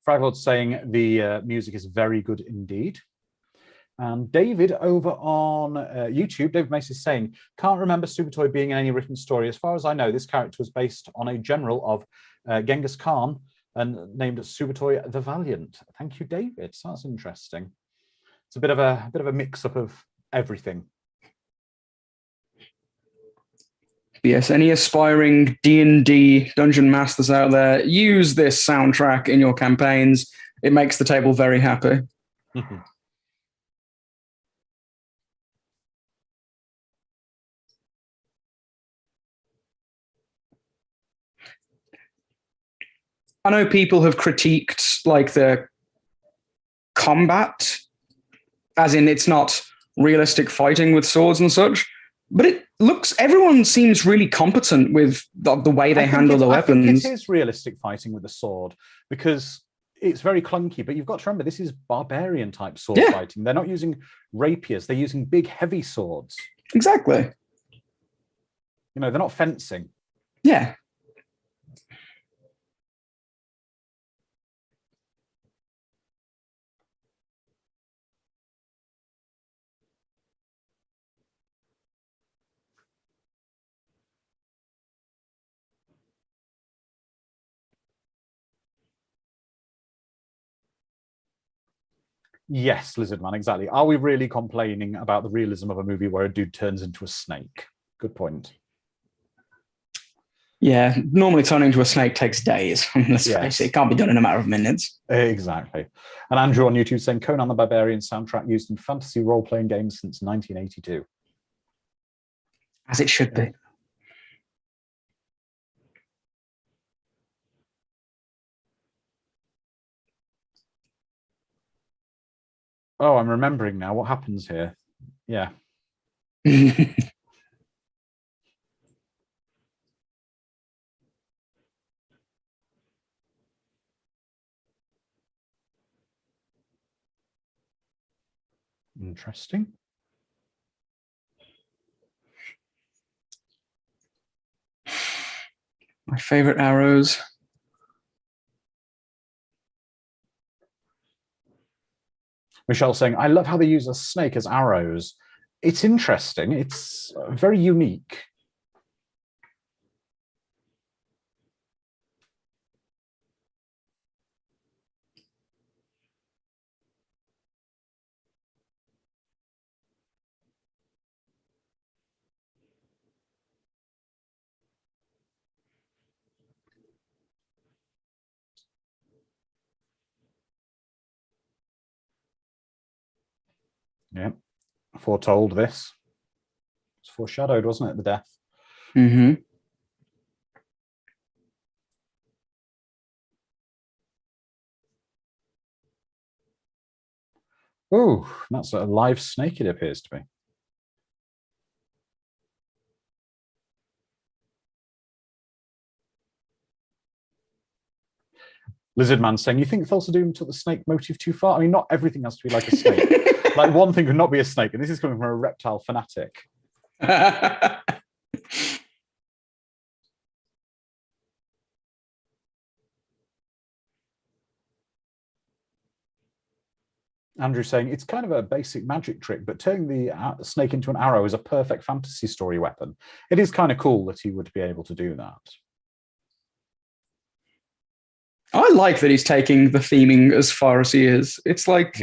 Fragwell's saying the music is very good indeed. And David over on YouTube, David Mace is saying, can't remember Supertoy being in any written story. As far as I know, this character was based on a general of Genghis Khan and named Supertoy the Valiant. Thank you, David. So that's interesting. It's a bit of a mix-up of everything. Yes, any aspiring D&D dungeon masters out there, use this soundtrack in your campaigns. It makes the table very happy. I know people have critiqued like the combat, as in it's not realistic fighting with swords and such, but everyone seems really competent with the way they handle the weapons. I think it is realistic fighting with a sword because it's very clunky, but you've got to remember this is barbarian type sword fighting. They're not using rapiers, they're using big heavy swords. Exactly. You know, they're not fencing. Yeah. Yes, Lizardman, exactly. Are we really complaining about the realism of a movie where a dude turns into a snake? Good point. Yeah, normally turning into a snake takes days. Let's face it, it can't be done in a matter of minutes. Exactly. And Andrew on YouTube saying, Conan the Barbarian soundtrack used in fantasy role-playing games since 1982. As it should be. Oh, I'm remembering now. What happens here? Yeah. Interesting. My favorite arrows. Michelle saying, I love how they use a snake as arrows. It's interesting. It's very unique. Yeah, foretold this. It's foreshadowed, wasn't it, the death? Mm-hmm. Oh, that's a live snake, it appears to be. Lizardman saying, you think Thulsa Doom took the snake motif too far? I mean, not everything has to be like a snake. Like one thing could not be a snake, and this is coming from a reptile fanatic. Andrew saying, it's kind of a basic magic trick, but turning the snake into an arrow is a perfect fantasy story weapon. It is kind of cool that he would be able to do that. I like that he's taking the theming as far as he is. It's like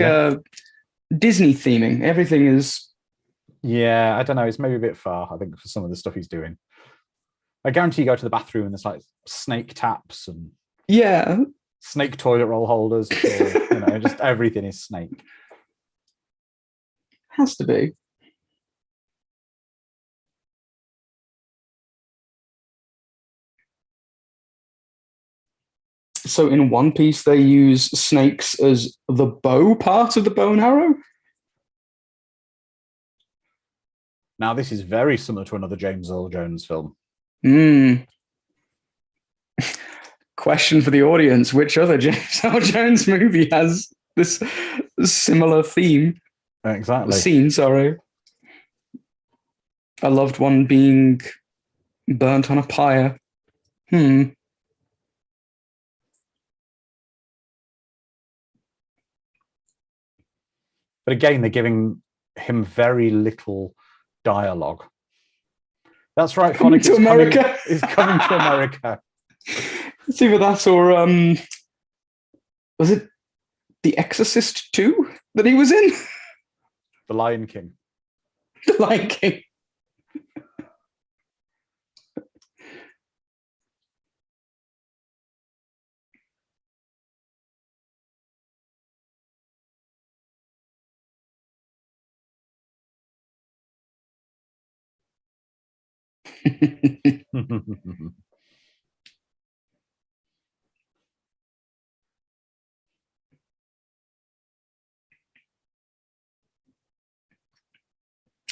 Disney theming. Everything is Yeah, I don't know. It's maybe a bit far, I think, for some of the stuff he's doing. I guarantee you go to the bathroom and there's like snake taps and Yeah, snake toilet roll holders. Or, just everything is snake. has to be. So in One Piece, they use snakes as the bow part of the bow and arrow. Now, this is very similar to another James Earl Jones film. Hmm. Question for the audience: which other James Earl Jones movie has this similar theme? Exactly. Scene, sorry. A loved one being burnt on a pyre. But again, they're giving him very little dialogue. That's right, Coming to America. He's coming to America. It's either that or was it The Exorcist 2 that he was in? The Lion King. The Lion King.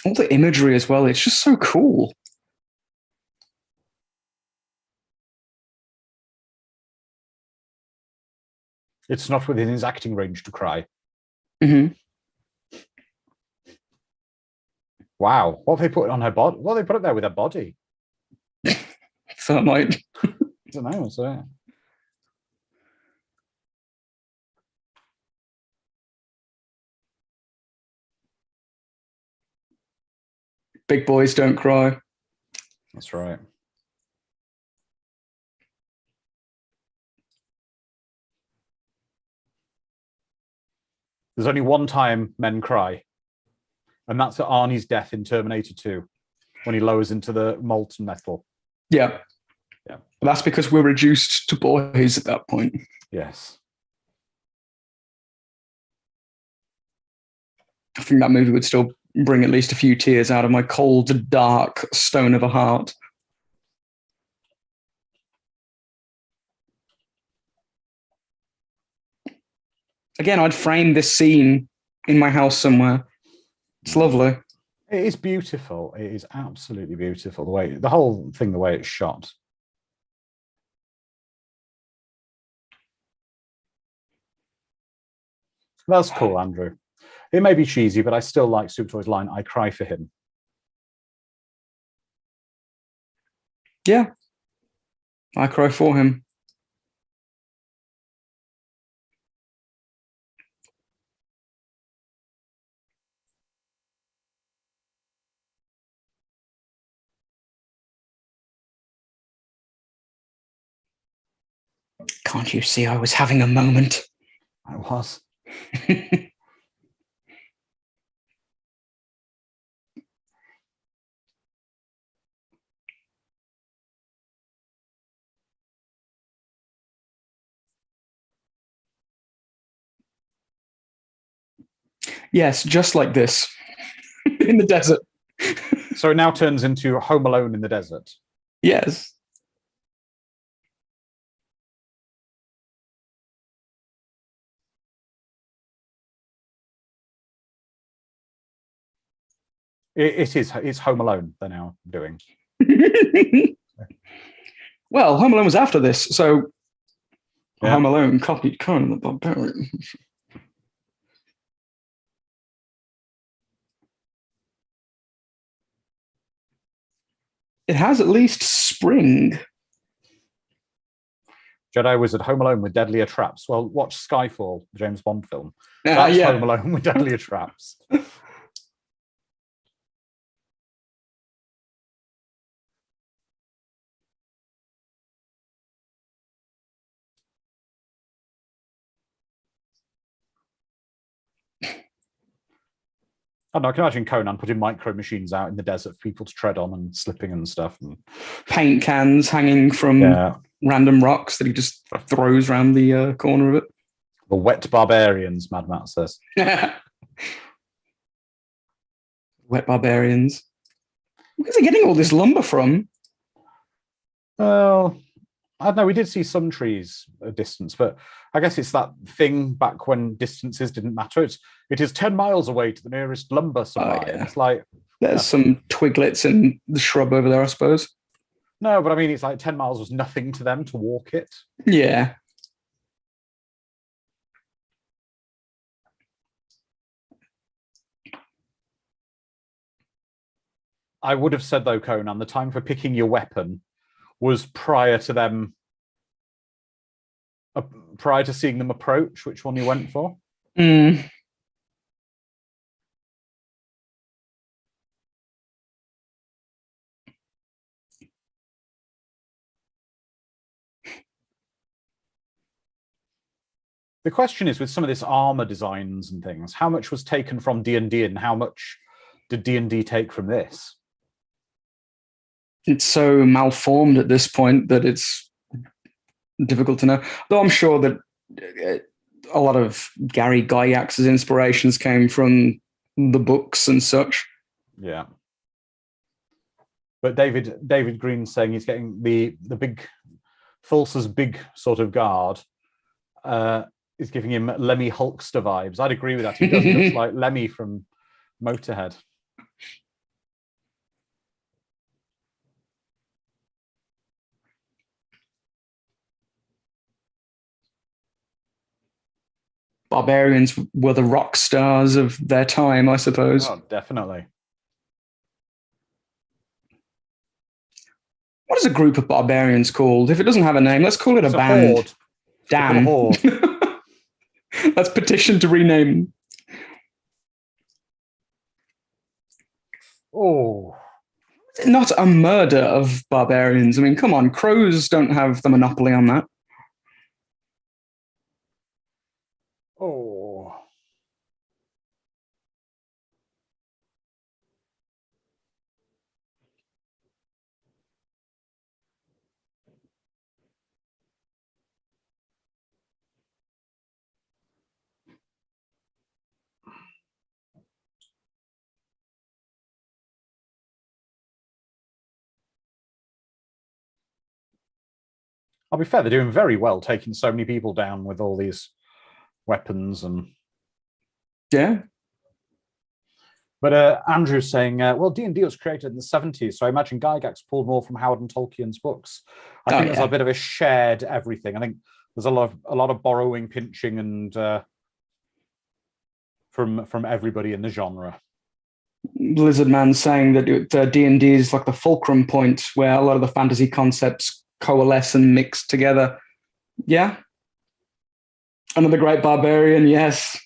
All the imagery as well, it's just so cool. It's not within his acting range to cry. Mm-hmm. Wow, what have they put on her body? What have they put up there with her body? Thermite. I don't know. So. Big boys don't cry. That's right. There's only one time men cry, and that's at Arnie's death in Terminator 2, when he lowers into the molten metal. Yeah. Yeah. That's because we're reduced to boys at that point. Yes. I think that movie would still bring at least a few tears out of my cold, dark stone of a heart. Again, I'd frame this scene in my house somewhere. It's lovely. It is beautiful. It is absolutely beautiful. The whole thing, the way it's shot. That's cool, Andrew. It may be cheesy, but I still like Supertoy's line, "I cry for him." Yeah. I cry for him. Can't you see I was having a moment? I was. Yes, just like this. In the desert. So it now turns into Home Alone in the desert. Yes. It's Home Alone they're now doing. Well, Home Alone was after this, so Yeah. Home Alone copied Conan the Barbarian. It has at least spring. Jedi was at Home Alone with deadlier traps. Well, watch Skyfall, the James Bond film. That's Yeah. Home Alone with deadlier traps. I don't know, I can imagine Conan putting micro machines out in the desert for people to tread on and slipping and stuff. And paint cans hanging from random rocks that he just throws around the corner of it. The wet barbarians, Mad Matt says. Wet barbarians. Where's he getting all this lumber from? Well, I don't know. We did see some trees at a distance, but I guess it's that thing back when distances didn't matter. It is 10 miles away to the nearest lumber supply. Yeah. It's like there's some twiglets in the shrub over there, I suppose. No, but I mean, it's like 10 miles was nothing to them to walk it. Yeah. I would have said, though, Conan, the time for picking your weapon was prior to them, prior to seeing them approach, which one you went for. Mm. The question is, with some of this armor designs and things, how much was taken from D&D and how much did D&D take from this? It's so malformed at this point that it's difficult to know. Though I'm sure that a lot of Gary Gygax's inspirations came from the books and such. Yeah. But David Green's saying he's getting the big Thulsa's big sort of guard is giving him Lemmy Hulkster vibes. I'd agree with that. He does. He looks like Lemmy from Motorhead. Barbarians were the rock stars of their time, I suppose. Oh, definitely. What is a group of barbarians called? If it doesn't have a name, let's call it a band. Horde. Damn. Horde. Let's petition to rename. Oh. Not a murder of barbarians. I mean, come on, crows don't have the monopoly on that. Oh. I'll be fair, they're doing very well taking so many people down with all these weapons and yeah. But Andrew's saying, well, D&D was created in the 70s, so I imagine Gygax pulled more from Howard and Tolkien's books. I think there's a bit of a shared everything. I think there's a lot of borrowing, pinching, and from everybody in the genre. Lizard Man saying that D&D is like the fulcrum point where a lot of the fantasy concepts coalesce and mix together. Yeah. Another great barbarian, yes.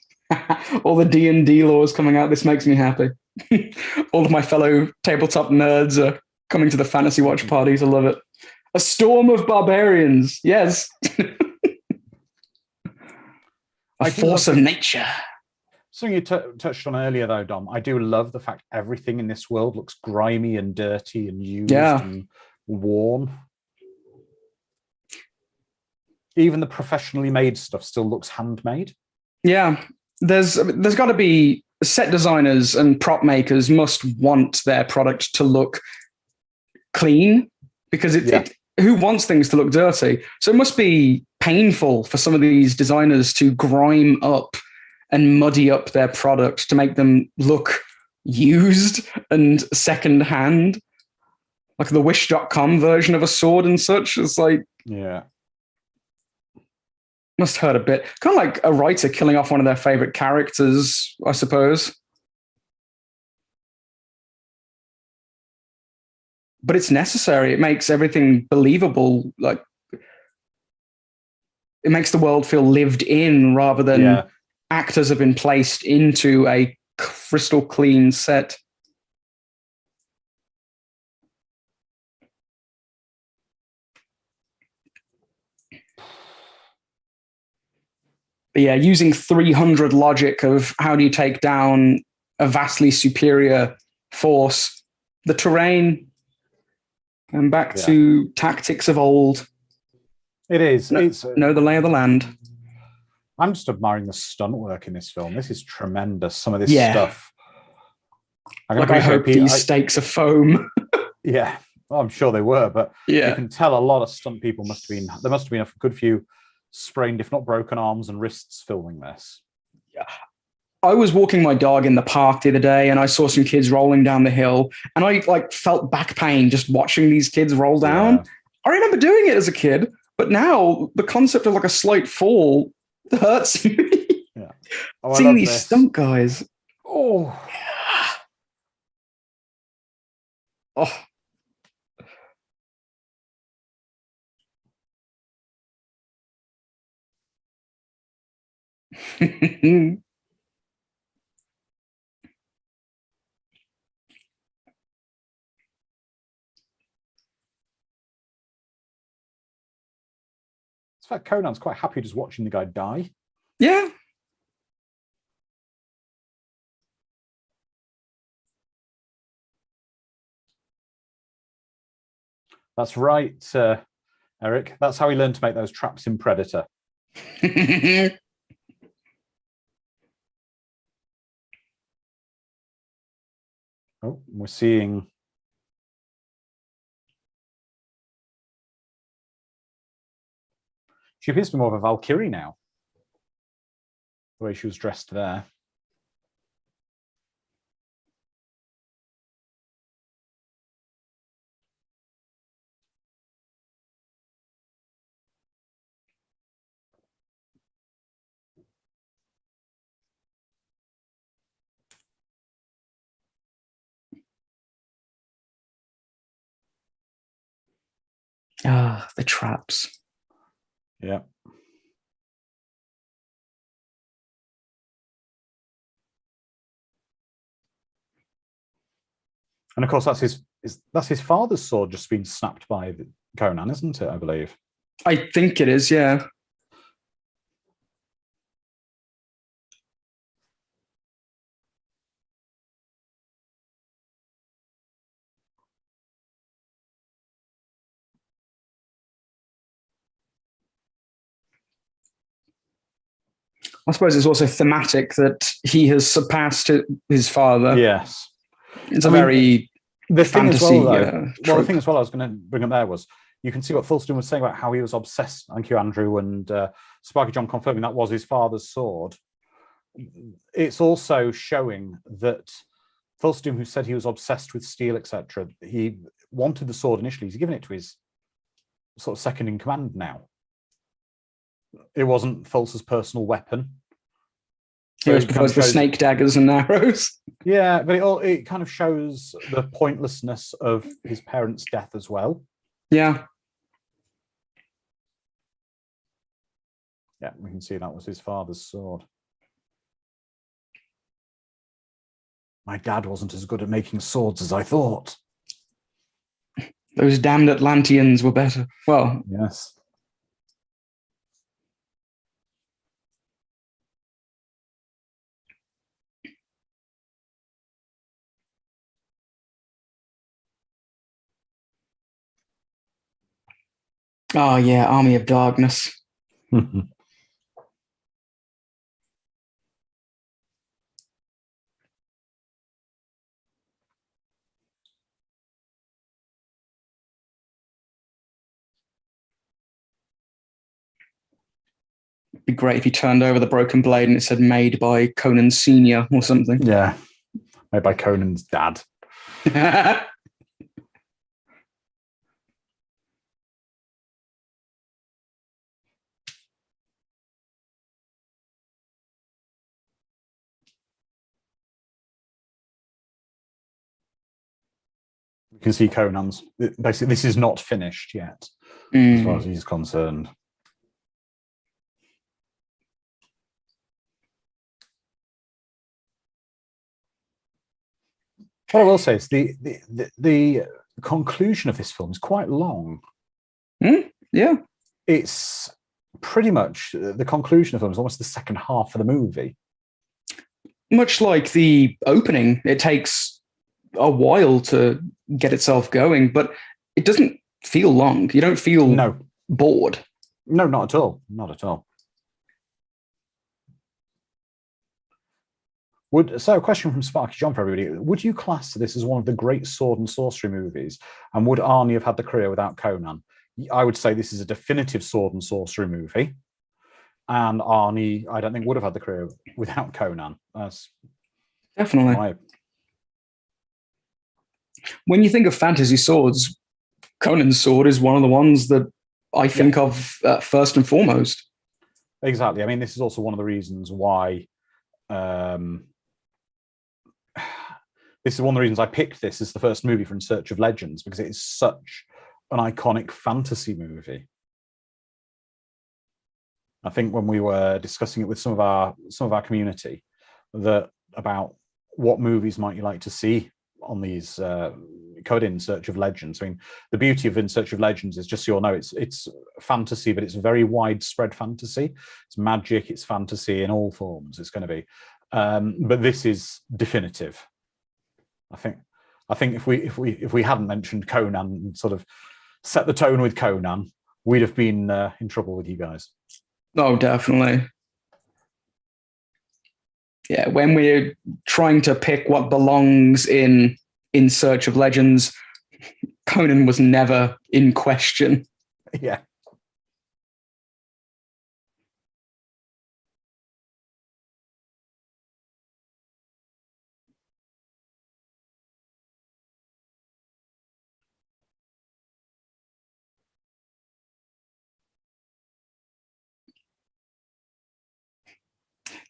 All the D&D laws coming out. This makes me happy. All of my fellow tabletop nerds are coming to the fantasy watch parties. I love it. A storm of barbarians. Yes. A force of nature. Something you touched on earlier, though, Dom. I do love the fact everything in this world looks grimy and dirty and used and worn. Even the professionally made stuff still looks handmade. Yeah. There's got to be set designers and prop makers must want their product to look clean because who wants things to look dirty? So it must be painful for some of these designers to grime up and muddy up their product to make them look used and secondhand, like the Wish.com version of a sword and such. It's like, yeah. Must hurt a bit. Kind of like a writer killing off one of their favorite characters, I suppose. But it's necessary. It makes everything believable. Like, it makes the world feel lived in rather than actors have been placed into a crystal clean set. But yeah, using 300 logic of how do you take down a vastly superior force. The terrain, and back to tactics of old. It is. Know the lay of the land. I'm just admiring the stunt work in this film. This is tremendous. Some of this stuff. I hope these stakes are foam. Yeah, well, I'm sure they were, but you can tell a lot of stunt people there must have been a good few sprained, if not broken arms and wrists filming this. Yeah. I was walking my dog in the park the other day and I saw some kids rolling down the hill and I felt back pain just watching these kids roll down. Yeah. I remember doing it as a kid, but now the concept of a slight fall hurts me. Yeah. Seeing these stunt guys. Oh. Oh. In fact, Conan's quite happy just watching the guy die. Yeah. That's right, Eric. That's how he learned to make those traps in Predator. Oh, we're seeing... She appears to be more of a Valkyrie now, the way she was dressed there. Ah, the traps. Yeah. And of course, that's his father's sword just been snapped by Conan, isn't it? I believe. I think it is. Yeah. I suppose it's also thematic that he has surpassed his father. Yes. It's very fantasy. The thing as well I was going to bring up there was you can see what Fulston was saying about how he was obsessed. Thank you, Andrew, and Sparky John confirming that was his father's sword. It's also showing that Fulston, who said he was obsessed with steel, etc., he wanted the sword initially. He's given it to his sort of second in command now. It wasn't Fulce's personal weapon. So it was because the snake daggers and arrows. Yeah, but it kind of shows the pointlessness of his parents' death as well. Yeah. Yeah, we can see that was his father's sword. My dad wasn't as good at making swords as I thought. Those damned Atlanteans were better. Well, yes. Oh, yeah, Army of Darkness. It'd be great if you turned over the broken blade and it said made by Conan Sr. or something. Yeah, made by Conan's dad. You can see Conan's, basically, this is not finished yet, as far as he's concerned. What I will say is the conclusion of this film is quite long. Yeah. It's pretty much, the conclusion of the film is almost the second half of the movie. Much like the opening, it takes a while to get itself going, but it doesn't feel long. You don't feel No, bored. no, not at all. Not at all. So a question from Sparky John for everybody. Would you class this as one of the great sword and sorcery movies? And would Arnie have had the career without Conan? I would say this is a definitive sword and sorcery movie. And Arnie, I don't think, would have had the career without Conan. That's Definitely. When you think of fantasy swords, Conan's sword is one of the ones that I think of first and foremost. Exactly. I mean, this is also one of the reasons why this is one of the reasons I picked this as the first movie for In Search of Legends, because it is such an iconic fantasy movie. I think when we were discussing it with some of our community, that about what movies might you like to see on these code In Search of Legends. I mean, the beauty of In Search of Legends is, just so you all know, it's fantasy, but it's very widespread fantasy. It's magic, it's fantasy in all forms. It's going to be, but this is definitive. I think if we hadn't mentioned Conan and sort of set the tone with Conan, we'd have been in trouble with you guys. Oh, definitely. Yeah, when we're trying to pick what belongs in Search of Legends, Conan was never in question. Yeah.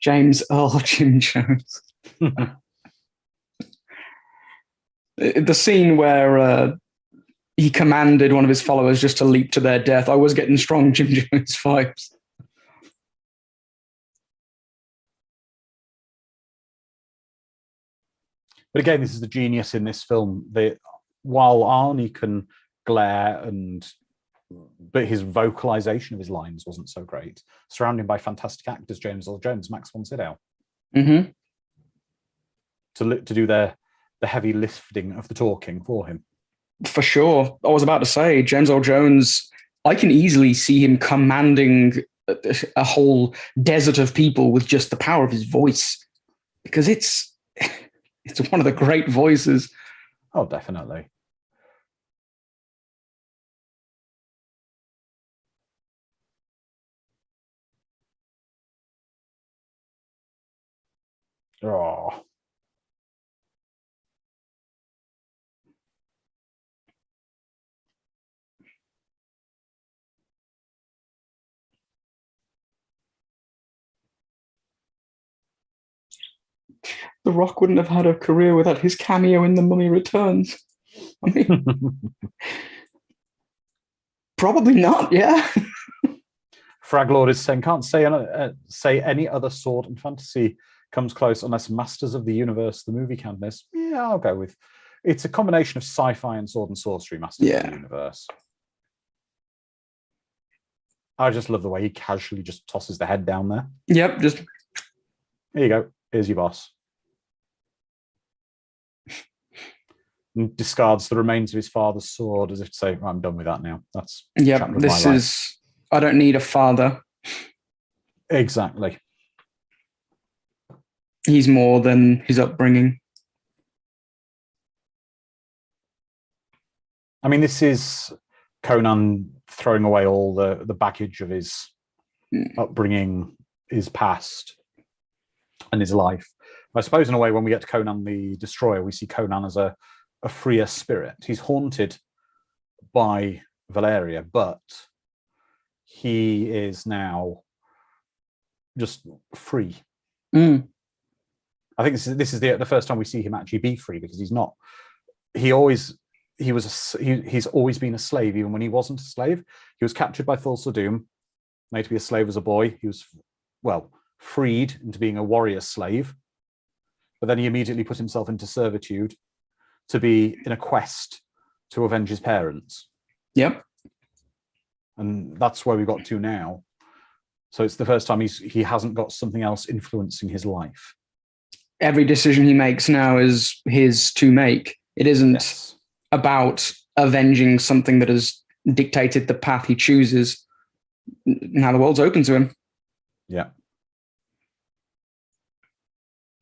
James Earl Jim Jones. The scene where he commanded one of his followers just to leap to their death, I was getting strong Jim Jones vibes. But again, this is the genius in this film. That while Arnie can glare but his vocalization of his lines wasn't so great, surrounded by fantastic actors, James Earl Jones, Max von Sydow, to do the heavy lifting of the talking for him. For sure. I was about to say, James Earl Jones, I can easily see him commanding a whole desert of people with just the power of his voice, because it's one of the great voices. Oh, definitely. Oh. The Rock wouldn't have had a career without his cameo in The Mummy Returns. I mean, probably not, yeah. Fraglord is saying, can't say any other sword and fantasy comes close unless Masters of the Universe, the movie canvas. Yeah, I'll go with. It's a combination of sci-fi and sword and sorcery, Masters of the Universe. I just love the way he casually just tosses the head down there. Yep, just... Here you go. Here's your boss. And discards the remains of his father's sword as if to say, I'm done with that now. That's... Yep, this is... I don't need a father. Exactly. He's more than his upbringing. I mean, this is Conan throwing away all the baggage of his upbringing, his past, and his life. I suppose, in a way, when we get to Conan the Destroyer, we see Conan as a freer spirit. He's haunted by Valeria, but he is now just free. I think this is the first time we see him actually be free, because he's not. He's always been a slave. Even when he wasn't a slave, he was captured by Thulsa Doom, made to be a slave as a boy. He was, well, freed into being a warrior slave, but then he immediately put himself into servitude to be in a quest to avenge his parents. Yep. And that's where we got to now. So it's the first time he hasn't got something else influencing his life. every decision he makes now is his to make. It isn't about avenging something that has dictated the path he chooses. Now the world's open to him. Yeah.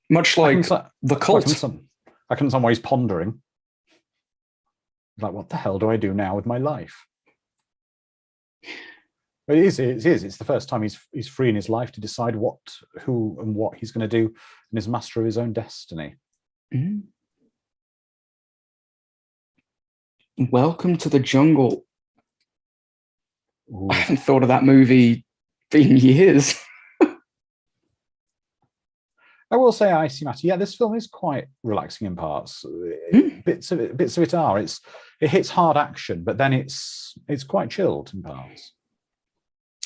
Much like the cult. I can in some ways pondering, like, what the hell do I do now with my life? But it is. It's the first time he's free in his life to decide what, who, and what he's going to do, and is master of his own destiny. Mm-hmm. Welcome to the Jungle. Ooh. I haven't thought of that movie in years. I will say, Icy Matter. Yeah, this film is quite relaxing in parts. Bits of it are. It hits hard action, but then it's quite chilled in parts.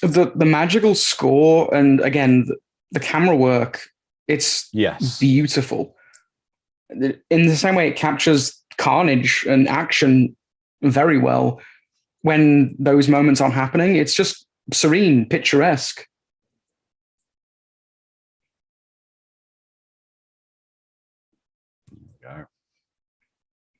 The magical score and again the camera work, it's beautiful. In the same way, it captures carnage and action very well. When those moments aren't happening, it's just serene, picturesque.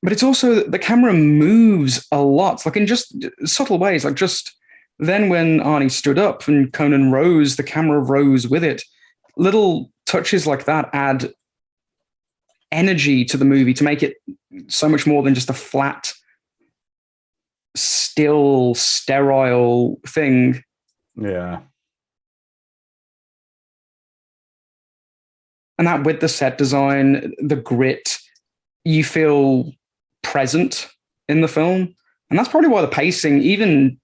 But it's also the camera moves a lot, like in just subtle ways. Like just then when Arnie stood up and Conan rose, the camera rose with it. Little touches like that add energy to the movie to make it so much more than just a flat, still, sterile thing. Yeah. And that with the set design, the grit, you feel present in the film. And that's probably why the pacing, even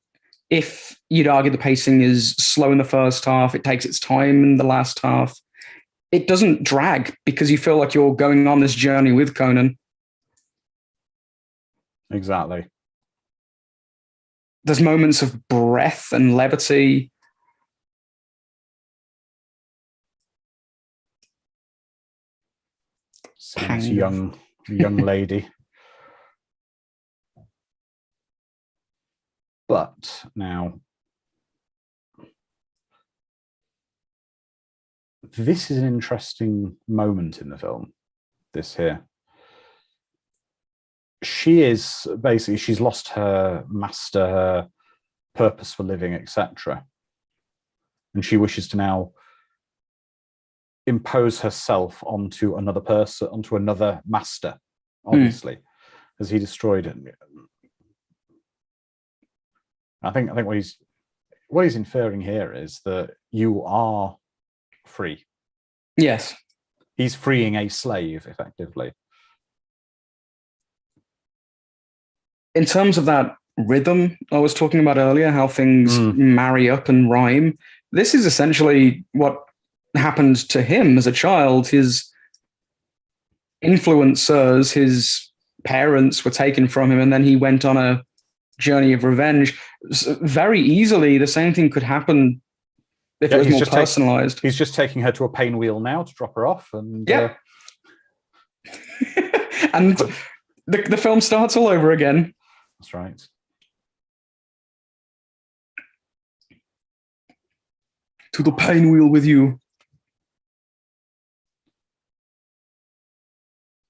if you'd argue the pacing is slow in the first half, it takes its time in the last half, it doesn't drag because you feel like you're going on this journey with Conan. Exactly. There's moments of breath and levity. This young lady. But now, this is an interesting moment in the film, this here. She's lost her master, her purpose for living, etc. And she wishes to now impose herself onto another person, onto another master, obviously, as he destroyed it. I think what he's inferring here is that you are free. Yes. He's freeing a slave, effectively. In terms of that rhythm I was talking about earlier, how things marry up and rhyme, this is essentially what happened to him as a child. His influencers, his parents were taken from him, and then he went on a journey of revenge. Very easily, the same thing could happen if it was more personalized. He's just taking her to a pain wheel now to drop her off. And and the film starts all over again. That's right. To the pain wheel with you.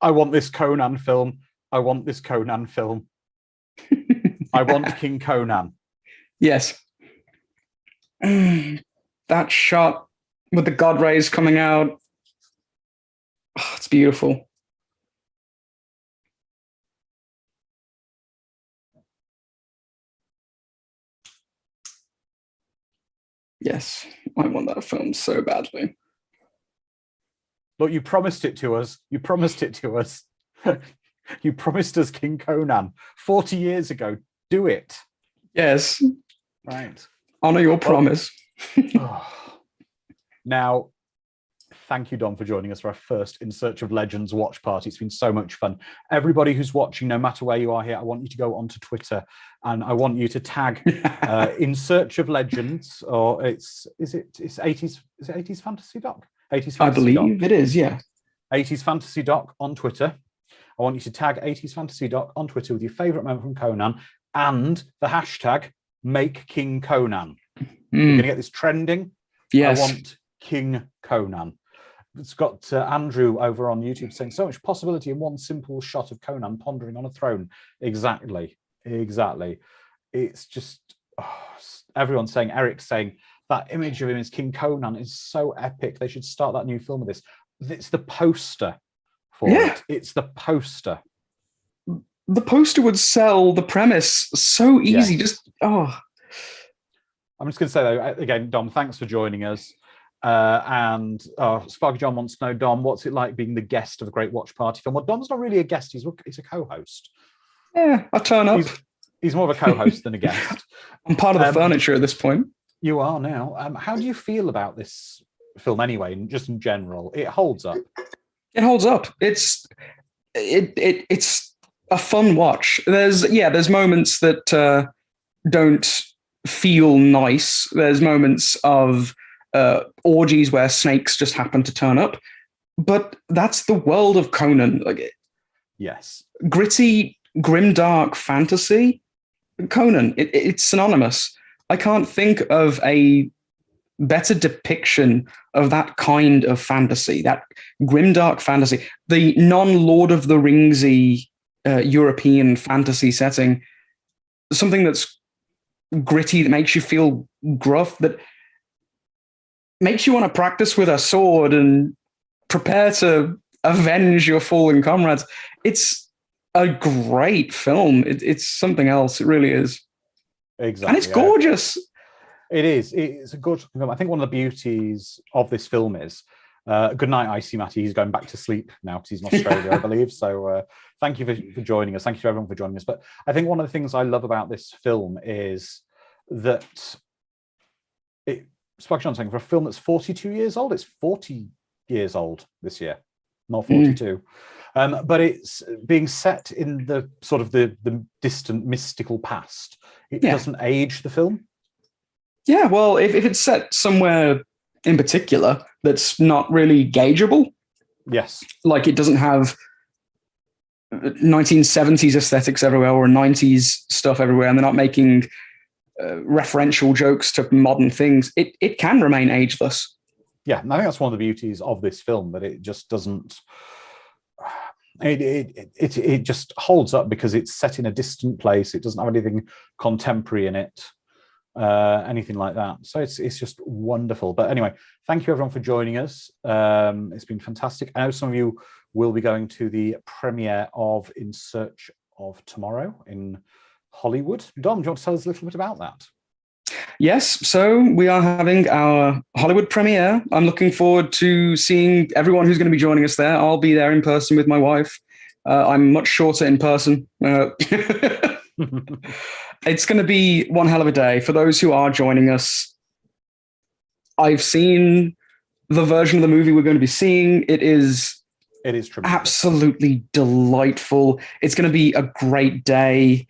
I want this Conan film. I want this Conan film. I want King Conan. Yes. That shot with the god rays coming out. Oh, it's beautiful. Yes, I want that film so badly. Look, you promised it to us. You promised it to us. You promised us King Conan 40 years ago. Do it. Yes. Right. Honor your promise. Now, thank you, Don, for joining us for our first In Search of Legends watch party. It's been so much fun. Everybody who's watching, no matter where you are here, I want you to go onto Twitter and I want you to tag In Search of Legends, or it's 80s Fantasy Doc? 80s Fantasy I believe Doc. It is, yeah. 80s Fantasy Doc on Twitter. I want you to tag 80s Fantasy Doc on Twitter with your favourite moment from Conan and the hashtag Make King Conan. We're going to get this trending. Yes. I want King Conan. it's got Andrew over on YouTube saying so much possibility in one simple shot of Conan pondering on a throne. Exactly. It's just everyone's saying, Eric's saying that image of him as King Conan is so epic. They should start that new film with this. It's the poster for it. It's the poster. The poster would sell the premise so easy. Yes. I'm just going to say though, again, Dom, thanks for joining us. And Sparky John wants to know, Dom, what's it like being the guest of a great Watch Party film? Well, Dom's not really a guest; he's a co-host. Yeah, I turn up. He's more of a co-host than a guest. I'm part of the furniture at this point. You are now. How do you feel about this film anyway, just in general? It holds up. It holds up. It's a fun watch. There's moments that don't feel nice. There's moments of orgies where snakes just happen to turn up, but that's the world of Conan. Yes, gritty, grimdark fantasy. Conan, it's synonymous. I can't think of a better depiction of that kind of fantasy, that grimdark fantasy, the non-Lord of the Ringsy European fantasy setting, something that's gritty, that makes you feel gruff, that makes you want to practice with a sword and prepare to avenge your fallen comrades. It's a great film. It's something else. It really is. Exactly. And it's gorgeous. It is. It's a gorgeous film. I think one of the beauties of this film is, good night, Icy Matty. He's going back to sleep now because he's in Australia, I believe. So thank you for joining us. Thank you to everyone for joining us. But I think one of the things I love about this film is that Sparky John saying for a film that's 42 years old, it's 40 years old this year, not 42. But it's being set in the sort of the distant mystical past. It doesn't age the film. Yeah, well, if it's set somewhere in particular that's not really gaugeable, yes, like it doesn't have 1970s aesthetics everywhere or 90s stuff everywhere, and they're not making referential jokes to modern things, it can remain ageless. Yeah, and I think that's one of the beauties of this film, that it just doesn't. It just holds up because it's set in a distant place. It doesn't have anything contemporary in it, anything like that. So it's just wonderful. But anyway, thank you everyone for joining us. It's been fantastic. I know some of you will be going to the premiere of In Search of Tomorrow in Hollywood. Dom, do you want to tell us a little bit about that? Yes, so we are having our Hollywood premiere. I'm looking forward to seeing everyone who's going to be joining us there. I'll be there in person with my wife. I'm much shorter in person. It's going to be one hell of a day. For those who are joining us, I've seen the version of the movie we're going to be seeing. It is tremendous. Absolutely delightful. It's going to be a great day.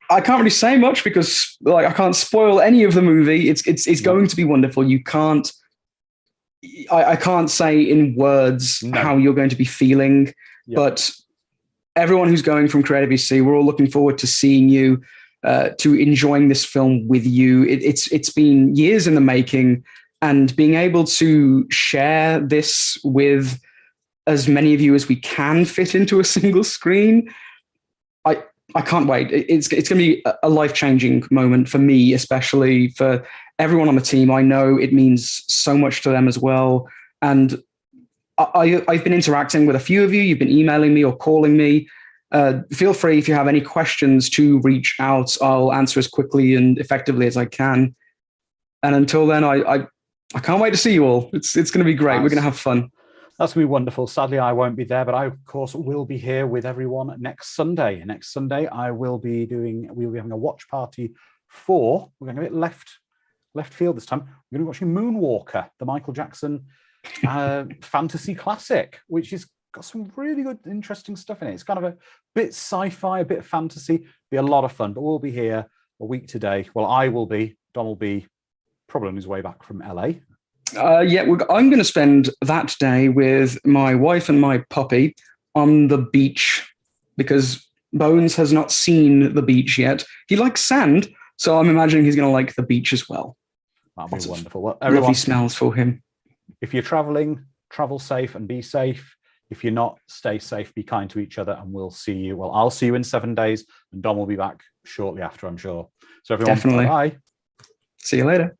I can't really say much because I can't spoil any of the movie. It's going to be wonderful. I can't say in words how you're going to be feeling, but everyone who's going from Creative EC, we're all looking forward to seeing you, to enjoying this film with you. It's been years in the making, and being able to share this with as many of you as we can fit into a single screen, I can't wait. It's going to be a life-changing moment for me, especially for everyone on the team. I know it means so much to them as well. And I've been interacting with a few of you. You've been emailing me or calling me. Feel free, if you have any questions, to reach out. I'll answer as quickly and effectively as I can. And until then, I can't wait to see you all. It's going to be great. We're going to have fun. That's going to be wonderful. Sadly, I won't be there, but I, of course, will be here with everyone next Sunday. Next Sunday, we'll be having a watch party for, we're going a bit left field this time. We're going to be watching Moonwalker, the Michael Jackson fantasy classic, which has got some really good, interesting stuff in it. It's kind of a bit sci-fi, a bit of fantasy. Be a lot of fun, but we'll be here a week today. Well, I will be. Don will be probably on his way back from LA. I'm going to spend that day with my wife and my puppy on the beach because Bones has not seen the beach yet. He likes sand, so I'm imagining he's going to like the beach as well. That'll be wonderful. Well, lovely smells for him. If you're traveling, travel safe and be safe. If you're not, stay safe, be kind to each other, and we'll see you. Well, I'll see you in 7 days, and Dom will be back shortly after, I'm sure. So everyone, Definitely. bye. See you later.